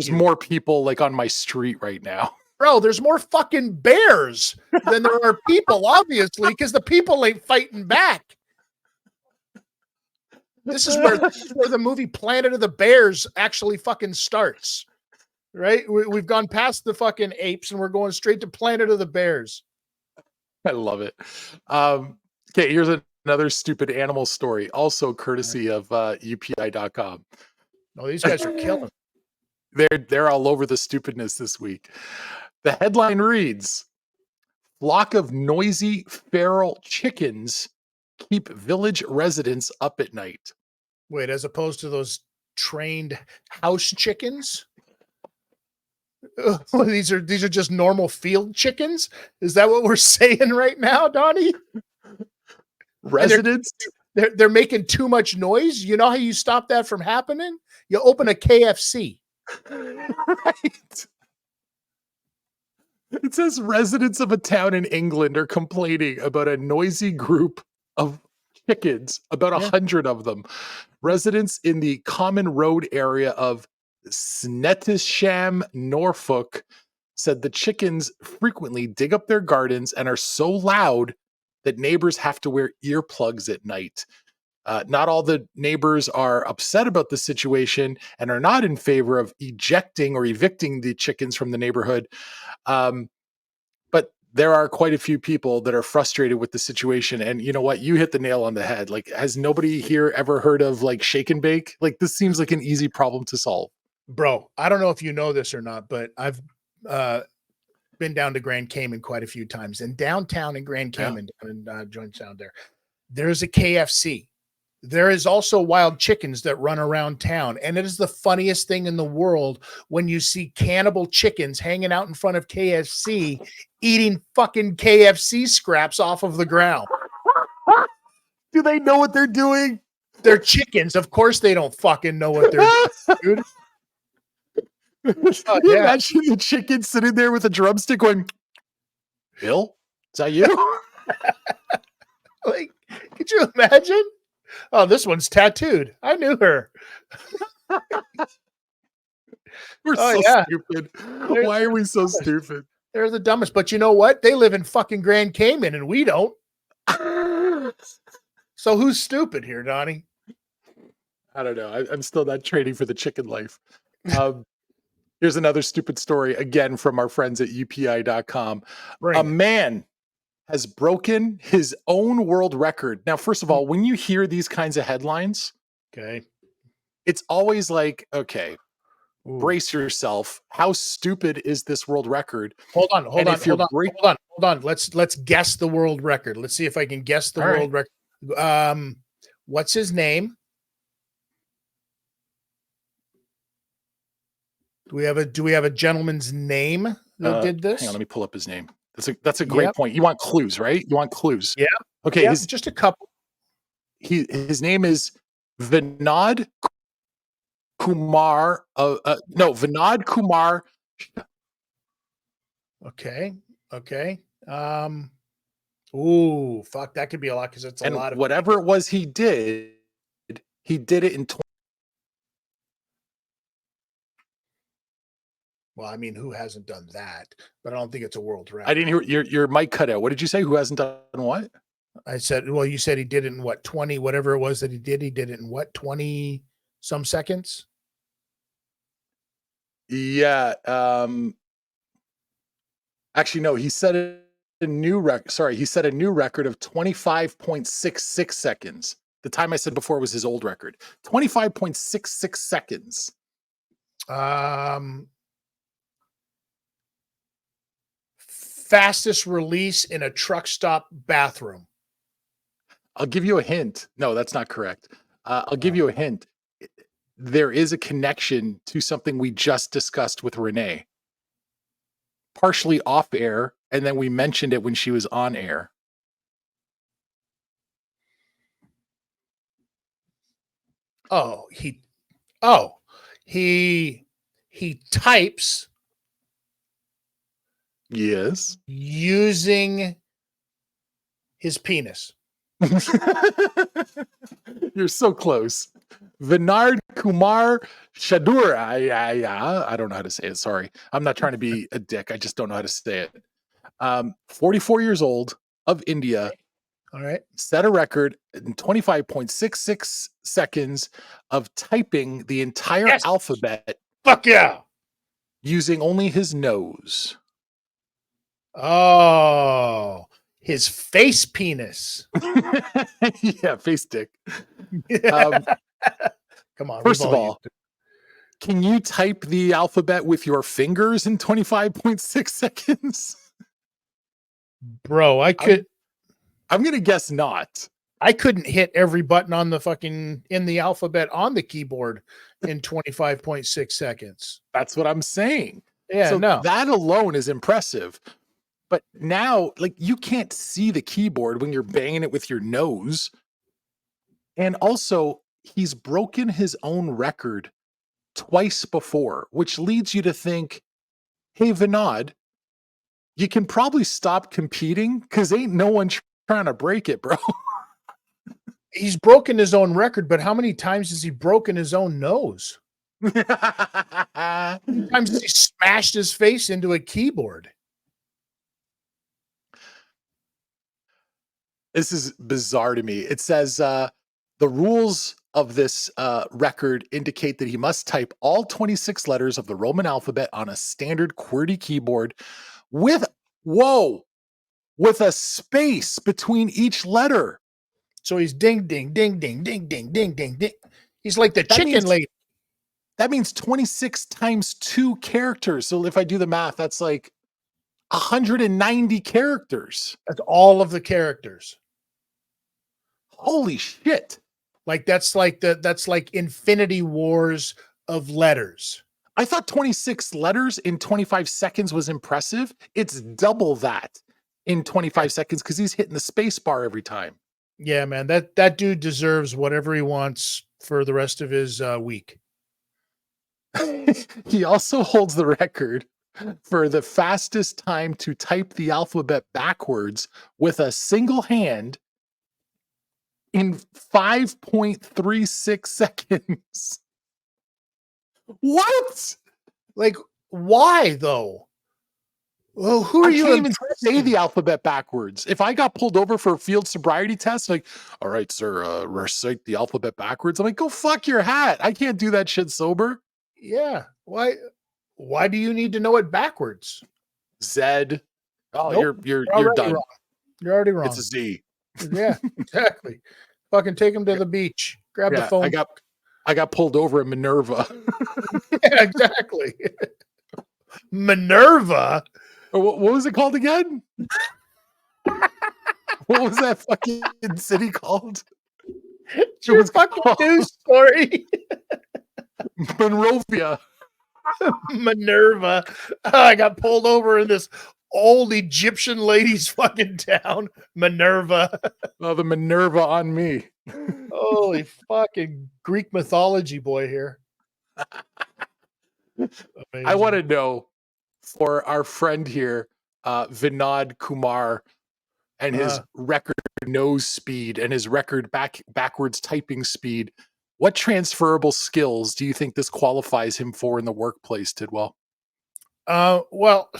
more people like on my street right now. Bro, there's more fucking bears than there are people, obviously, because the people ain't fighting back. This is where the movie Planet of the Bears actually fucking starts. Right? We've gone past the fucking apes and we're going straight to Planet of the Bears. I love it. Okay, here's another stupid animal story, also courtesy of UPI.com. No, these guys are killing. They're all over the stupidness this week. The headline reads, flock of noisy feral chickens keep village residents up at night. Wait, as opposed to those trained house chickens? These are just normal field chickens? Is that what we're saying right now, Donnie? Residents? They're making too much noise. You know how you stop that from happening? You open a KFC. Right. It says residents of a town in England are complaining about a noisy group of chickens, about Yeah. 100 of them. Residents in the Common Road area of Snettisham, Norfolk, said the chickens frequently dig up their gardens and are so loud that neighbors have to wear earplugs at night. Not all the neighbors are upset about the situation and are not in favor of ejecting or evicting the chickens from the neighborhood. But there are quite a few people that are frustrated with the situation. And you know what? You hit the nail on the head. Like, has nobody here ever heard of like shake and bake? Like, this seems like an easy problem to solve. Bro, I don't know if you know this or not, but I've been down to Grand Cayman quite a few times. And downtown in Grand Cayman, down in Joint Sound there's a KFC. There is also wild chickens that run around town. And it is the funniest thing in the world when you see cannibal chickens hanging out in front of KFC, eating fucking KFC scraps off of the ground. Do they know what they're doing? They're chickens. Of course they don't fucking know what they're doing, dude. Can you imagine the chicken sitting there with a drumstick going, Bill, is that you? Like, could you imagine? Oh, this one's tattooed. I knew her. We're so stupid. Why are we so stupid? They're the dumbest. But you know what? They live in fucking Grand Cayman and we don't. So who's stupid here, Donnie? I don't know. I'm still not training for the chicken life. Here's another stupid story, again, from our friends at UPI.com. A man has broken his own world record. Now, first of all, when you hear these kinds of headlines, it's always like, okay, brace yourself. How stupid is this world record? Hold on. Let's guess the world record. Let's see if I can guess the world record. What's his name? Do we have a gentleman's name that did this? Hang on, let me pull up his name. That's a great point. You want clues, right? You want clues. Yeah. Okay. Yep, just a couple. His name is Vinod Kumar. Vinod Kumar. Okay. Ooh, fuck. That could be a lot because it's a lot of whatever it was he did it in Well, I mean, who hasn't done that? But I don't think it's a world record. I didn't hear your mic cut out. What did you say? Who hasn't done what? I said, well, you said he did it in what, 20, whatever it was that he did it in what, 20 some seconds? Yeah. Actually, no, he set a new record. Sorry, he set a new record of 25.66 seconds. The time I said before was his old record. 25.66 seconds. Fastest release in a truck stop bathroom. I'll give you a hint. No, that's not correct. I'll give you a hint. There is a connection to something we just discussed with Renee. Partially off air, and then we mentioned it when she was on air. He types. Yes. Using his penis. You're so close. Vinod Kumar Shadura. I don't know how to say it. Sorry. I'm not trying to be a dick. I just don't know how to say it. 44 years old, of India. All right. Set a record in 25.66 seconds of typing the entire alphabet. Fuck yeah. Using only his nose. Oh, his face penis. Yeah, face dick. Come on. First of all, can you type the alphabet with your fingers in 25.6 seconds? Bro, I could. I'm going to guess not. I couldn't hit every button on the fucking in the alphabet on the keyboard in 25.6 seconds. That's what I'm saying. Yeah, so no. That alone is impressive. But now, like, you can't see the keyboard when you're banging it with your nose. And also, he's broken his own record twice before, which leads you to think, hey, Vinod, you can probably stop competing because ain't no one trying to break it, bro. He's broken his own record, but how many times has he broken his own nose? How many times has he smashed his face into a keyboard? This is bizarre to me. It says the rules of this record indicate that he must type all 26 letters of the Roman alphabet on a standard QWERTY keyboard with a space between each letter. So he's ding, ding, ding, ding, ding, ding, ding, ding, ding. He's like the chicken lady. That means 26 times 2 characters. So if I do the math, that's like 190 characters. That's all of the characters. Holy shit. Like that's like Infinity Wars of letters. I thought 26 letters in 25 seconds was impressive. It's double that in 25 seconds because he's hitting the space bar every time. Yeah, man, that dude deserves whatever he wants for the rest of his week. He also holds the record for the fastest time to type the alphabet backwards with a single hand in 5.36 seconds. What? Like, why though? Well, who are I you? Can't even say the alphabet backwards. If I got pulled over for a field sobriety test, like, all right, sir, recite the alphabet backwards. I'm like, go fuck your hat. I can't do that shit sober. Yeah. Why do you need to know it backwards? Z. Oh, Nope, you're done. wrong. You're already wrong. It's a Z. Yeah, exactly. Fucking take him to the beach. Grab the phone. I got pulled over at Minerva. Yeah, exactly. Minerva. What was it called again? What was that fucking city called? It's your fucking news story. Monrovia. Minerva. I got pulled over in this old Egyptian lady's fucking town. Minerva. Oh, the Minerva on me. Holy fucking Greek mythology boy here. I want to know for our friend here, Vinod Kumar, and his record nose speed and his record backwards typing speed. What transferable skills do you think this qualifies him for in the workplace, Tidwell? Well,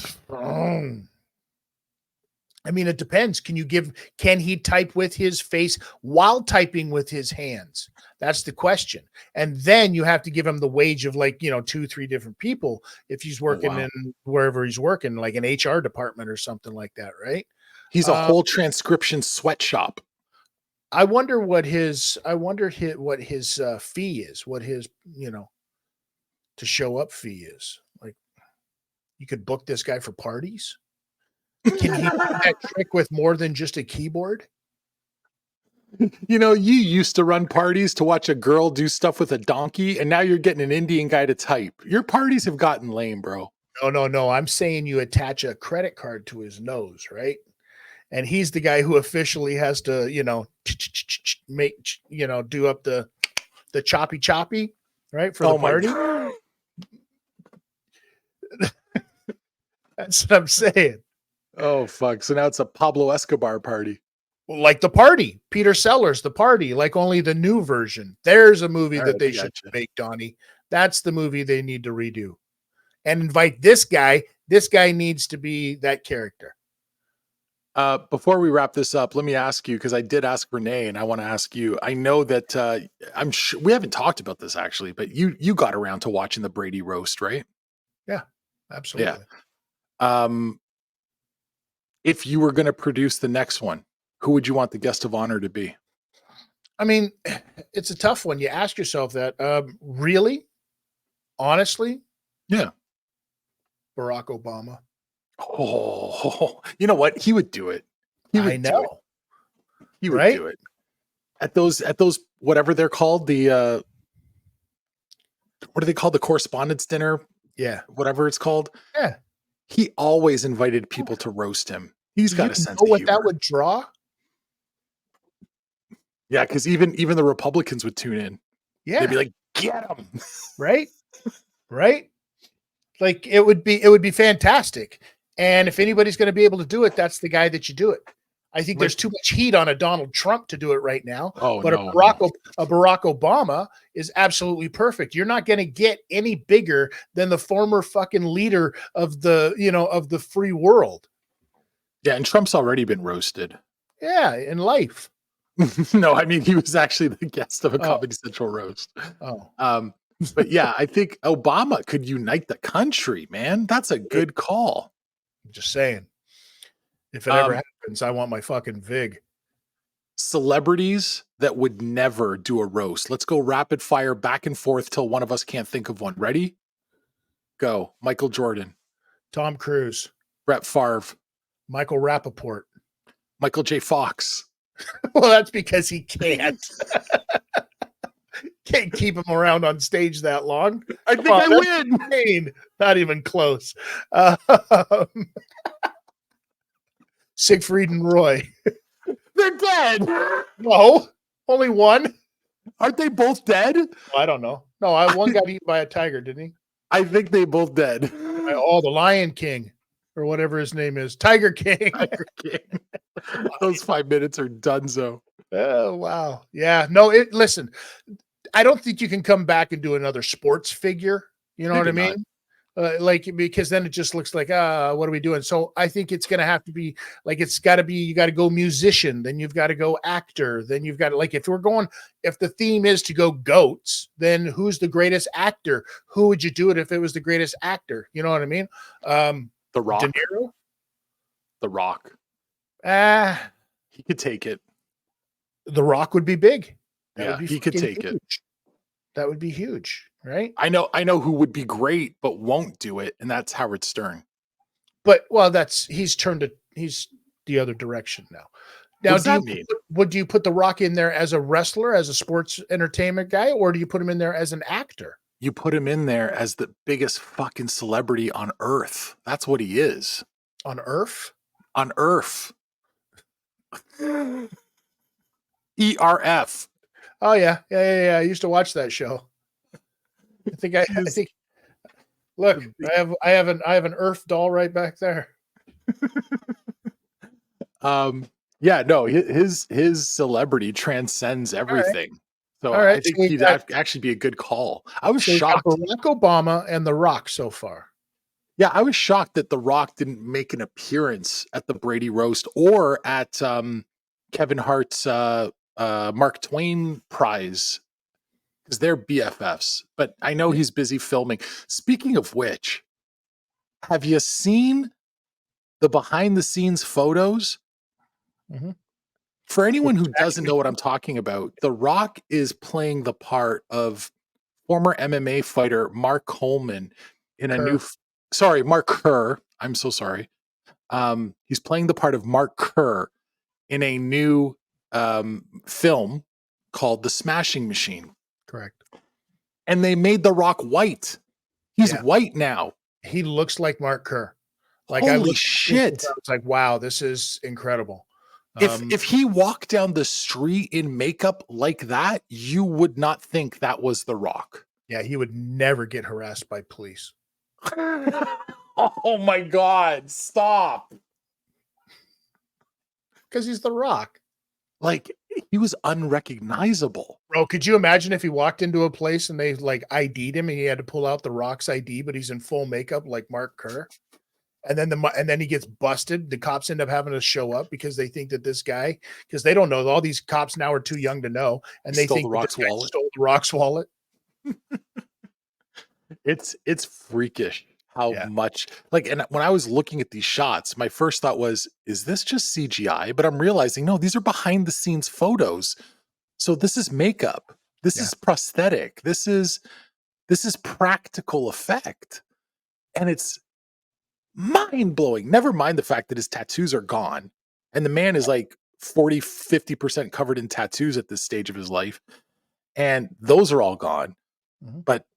I mean, it depends. Can he type with his face while typing with his hands? That's the question. And then you have to give him the wage of 2-3 different people if he's working in wherever he's working, like an HR department or something like that, right? He's a whole transcription sweatshop. I wonder what his fee is, what his, to show up fee is. Like, you could book this guy for parties. Can he do that trick with more than just a keyboard? You used to run parties to watch a girl do stuff with a donkey, and now you're getting an Indian guy to type. Your parties have gotten lame, bro. No. I'm saying you attach a credit card to his nose, right? And he's the guy who officially has to, make, do up the choppy, right? For the party. That's what I'm saying. Oh, fuck. So now it's a Pablo Escobar party. Like The Party. Peter Sellers, The Party, like only the new version. There's a movie that they should make, Donnie. That's the movie they need to redo. And invite this guy. This guy needs to be that character. Before we wrap this up, let me ask you, because I did ask Renee, and I want to ask you. I know that I'm sure we haven't talked about this actually, but you got around to watching the Brady roast, right? Yeah, absolutely. Yeah. If you were going to produce the next one, who would you want the guest of honor to be? I mean, it's a tough one. You ask yourself that. Really? Honestly? Yeah. Barack Obama. Oh, you know what? He would do it. He would do it. He would do it. At those, whatever they're called, the, what are they called? The correspondence dinner? Yeah. Whatever it's called. Yeah. He always invited people to roast him. He's got a sense of what humor. That would draw? Yeah, because even the Republicans would tune in. Yeah. They'd be like, get him. Right? Right? Like it would be fantastic. And if anybody's going to be able to do it, that's the guy that you do it. I think there's too much heat on a Donald Trump to do it right now. Oh, but no, a Barack Obama is absolutely perfect. You're not going to get any bigger than the former fucking leader of the, of the free world. Yeah, and Trump's already been roasted. Yeah, in life. No, I mean, he was actually the guest of a Comedy Central roast. Oh. But yeah, I think Obama could unite the country, man. That's a good call. I'm just saying. If it ever happens, I want my fucking VIG. Celebrities that would never do a roast. Let's go rapid fire back and forth till one of us can't think of one. Ready? Go. Michael Jordan. Tom Cruise. Brett Favre. Michael Rappaport. Michael J. Fox. Well, that's because he can't. Can't keep him around on stage that long. I think I win. Insane. Not even close. Siegfried and Roy. They're dead. No, only one. Aren't they both dead? I don't know. No, one got eaten by a tiger, didn't he? I think they both dead. Oh, the Lion King or whatever his name is. Tiger King. Tiger King. Those 5 minutes are donezo. Oh, wow. Yeah. No, listen, I don't think you can come back and do another sports figure. You know what I mean? Because then it just looks like, what are we doing? So I think it's going to have to be like, you got to go musician, then you've got to go actor, then you've got to, like, if the theme is to go goats, then who's the greatest actor? Who would you do it if it was the greatest actor? You know what I mean? The Rock. De Niro? The Rock. He could take it. The Rock would be big. He could take it. That would be huge, right? I know who would be great, but won't do it, and that's Howard Stern. But he's the other direction now. Now, what does that mean? Do you put The Rock in there as a wrestler, as a sports entertainment guy, or do you put him in there as an actor? You put him in there as the biggest fucking celebrity on earth. That's what he is. On Earth? On Earth. ERF. Oh yeah. I used to watch that show. I think. Look, I have an Earth doll right back there. Yeah, no, his celebrity transcends everything. Right. So I think he'd actually be a good call. I was shocked. Barack Obama and The Rock so far. Yeah, I was shocked that The Rock didn't make an appearance at the Brady roast or at Kevin Hart's Mark Twain prize, because they're BFFs. But I know he's busy filming. Speaking of which, have you seen the behind the scenes photos? Mm-hmm. For anyone who doesn't know what I'm talking about, The Rock is playing the part of former MMA fighter Mark Coleman in a new. Sorry, Mark Kerr. I'm so sorry. He's playing the part of Mark Kerr in a new film called The Smashing Machine. Correct. And they made The Rock white. He's white now. He looks like Mark Kerr. Like, holy shit! It's like, wow, this is incredible. If he walked down the street in makeup like that, you would not think that was The Rock. Yeah, he would never get harassed by police. Oh my God, stop. Because he's The Rock. Like, he was unrecognizable. Bro, could you imagine if he walked into a place and they like ID'd him and he had to pull out The Rock's ID, but he's in full makeup like Mark Kerr? And then he gets busted. The cops end up having to show up because they think that this guy, because they don't know, all these cops now are too young to know, and they think stole The Rock's wallet. It's freakish how much, like, and when I was looking at these shots, my first thought was, is this just CGI? But I'm realizing, no, these are behind the scenes photos. So this is makeup. This is prosthetic. This is practical effect. And it's mind-blowing. Never mind the fact that his tattoos are gone. And the man is like 40-50% covered in tattoos at this stage of his life. And those are all gone. Mm-hmm. But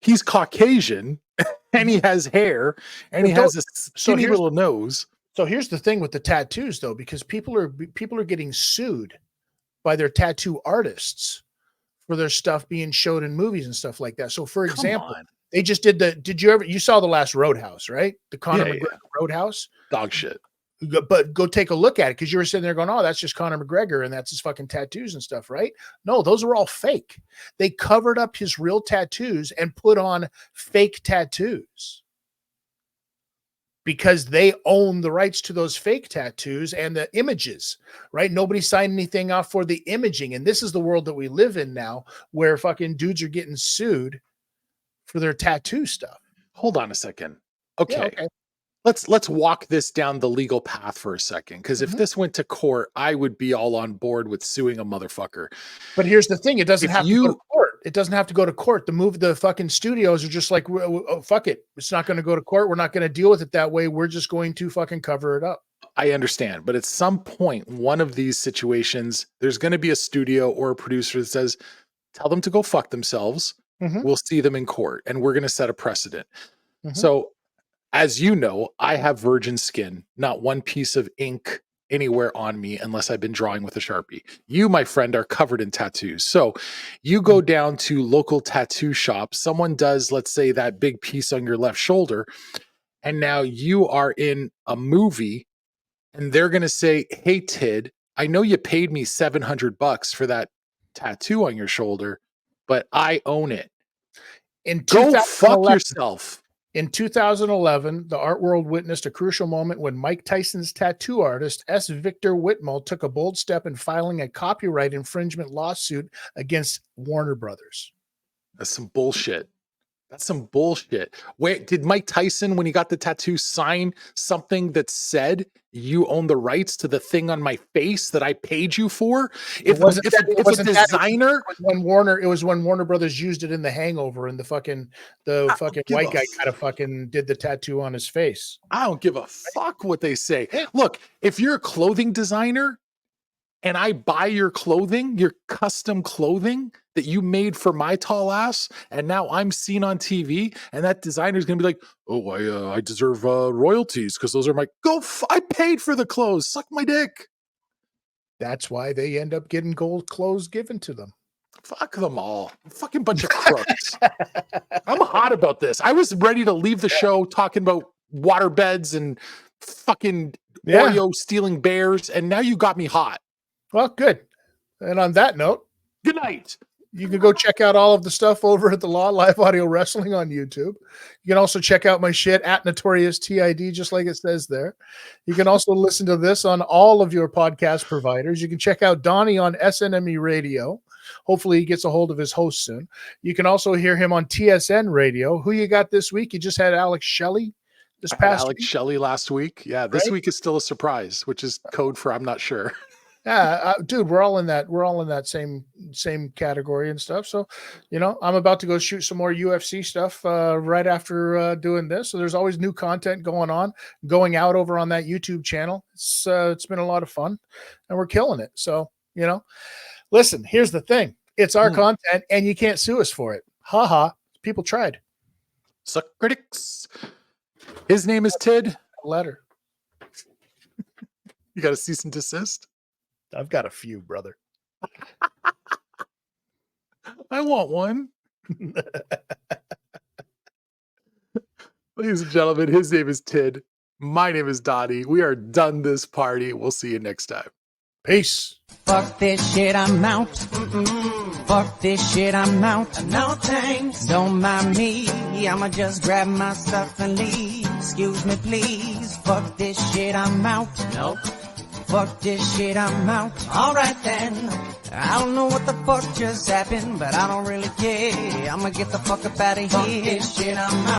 he's Caucasian and he has hair and he has a skinny little nose. So here's the thing with the tattoos though, because people are getting sued by their tattoo artists for their stuff being showed in movies and stuff like that. So for example, They just did you saw the last Roadhouse, right? The Conor McGregor Roadhouse? Dog shit. But go take a look at it, because you were sitting there going, oh, that's just Conor McGregor and that's his fucking tattoos and stuff, right? No, those are all fake. They covered up his real tattoos and put on fake tattoos because they own the rights to those fake tattoos and the images, right? Nobody signed anything off for the imaging. And this is the world that we live in now, where fucking dudes are getting sued for their tattoo stuff. Hold on a second. Okay. Yeah, okay. Let's walk this down the legal path for a second, because if this went to court, I would be all on board with suing a motherfucker. But here's the thing: it doesn't have to go to court. It doesn't have to go to court. The fucking studios are just like, oh, fuck it, it's not going to go to court. We're not going to deal with it that way. We're just going to fucking cover it up. I understand, but at some point, one of these situations, there's going to be a studio or a producer that says, "Tell them to go fuck themselves." We'll see them in court, and we're going to set a precedent. So, as you know, I have virgin skin, not one piece of ink anywhere on me unless I've been drawing with a Sharpie. You, my friend, are covered in tattoos. So you go down to local tattoo shops, someone does, let's say, that big piece on your left shoulder, and now you are in a movie, and they're going to say, "Hey, Tid, I know you paid me $700 for that tattoo on your shoulder, but I own it. Go fuck yourself." In 2011, the art world witnessed a crucial moment when Mike Tyson's tattoo artist, S. Victor Whitmore, took a bold step in filing a copyright infringement lawsuit against Warner Brothers. That's some bullshit. That's some bullshit. Wait, did Mike Tyson, when he got the tattoo, sign something that said you own the rights to the thing on my face that I paid you for? It was when Warner Brothers used it in The Hangover, and the fucking white guy kind of fucking did the tattoo on his face. I don't give a fuck what they say. Look, if you're a clothing designer and I buy your clothing, your custom clothing that you made for my tall ass, and now I'm seen on TV, and that designer's gonna be like, "Oh, I deserve royalties because those are my I paid for the clothes. Suck my dick." That's why they end up getting gold clothes given to them. Fuck them all. Fucking bunch of crooks. I'm hot about this. I was ready to leave the show talking about waterbeds and fucking Oreo stealing bears, and now you got me hot. Well, good. And on that note, good night. You can go check out all of the stuff over at the Law Live Audio Wrestling on YouTube. You can also check out my shit at Notorious TID, just like it says there. You can also listen to this on all of your podcast providers. You can check out Donnie on SNME Radio. Hopefully he gets a hold of his host soon. You can also hear him on TSN Radio. Who you got this week? You just had Alex Shelley this past Alex Shelley last week. Yeah, this week is still a surprise, which is code for I'm not sure. Yeah, dude, we're all in that same category and stuff. So, I'm about to go shoot some more UFC stuff right after doing this. So there's always new content going out over on that YouTube channel. It's been a lot of fun, and we're killing it. So, listen, here's the thing: it's our content, and you can't sue us for it. Ha. People tried. Suck critics. His name is Tid. Letter. You got a cease and desist? I've got a few, brother. I want one. Ladies and gentlemen, his name is Tid. My name is Dottie. We are done this party. We'll see you next time. Peace. Fuck this shit, I'm out. Fuck this shit, I'm out. No thanks. Don't mind me. I'ma just grab my stuff and leave. Excuse me, please. Fuck this shit, I'm out. Nope. Fuck this shit, I'm out. Alright then. I don't know what the fuck just happened, but I don't really care. I'ma get the fuck up out of here. Fuck this shit, I'm out.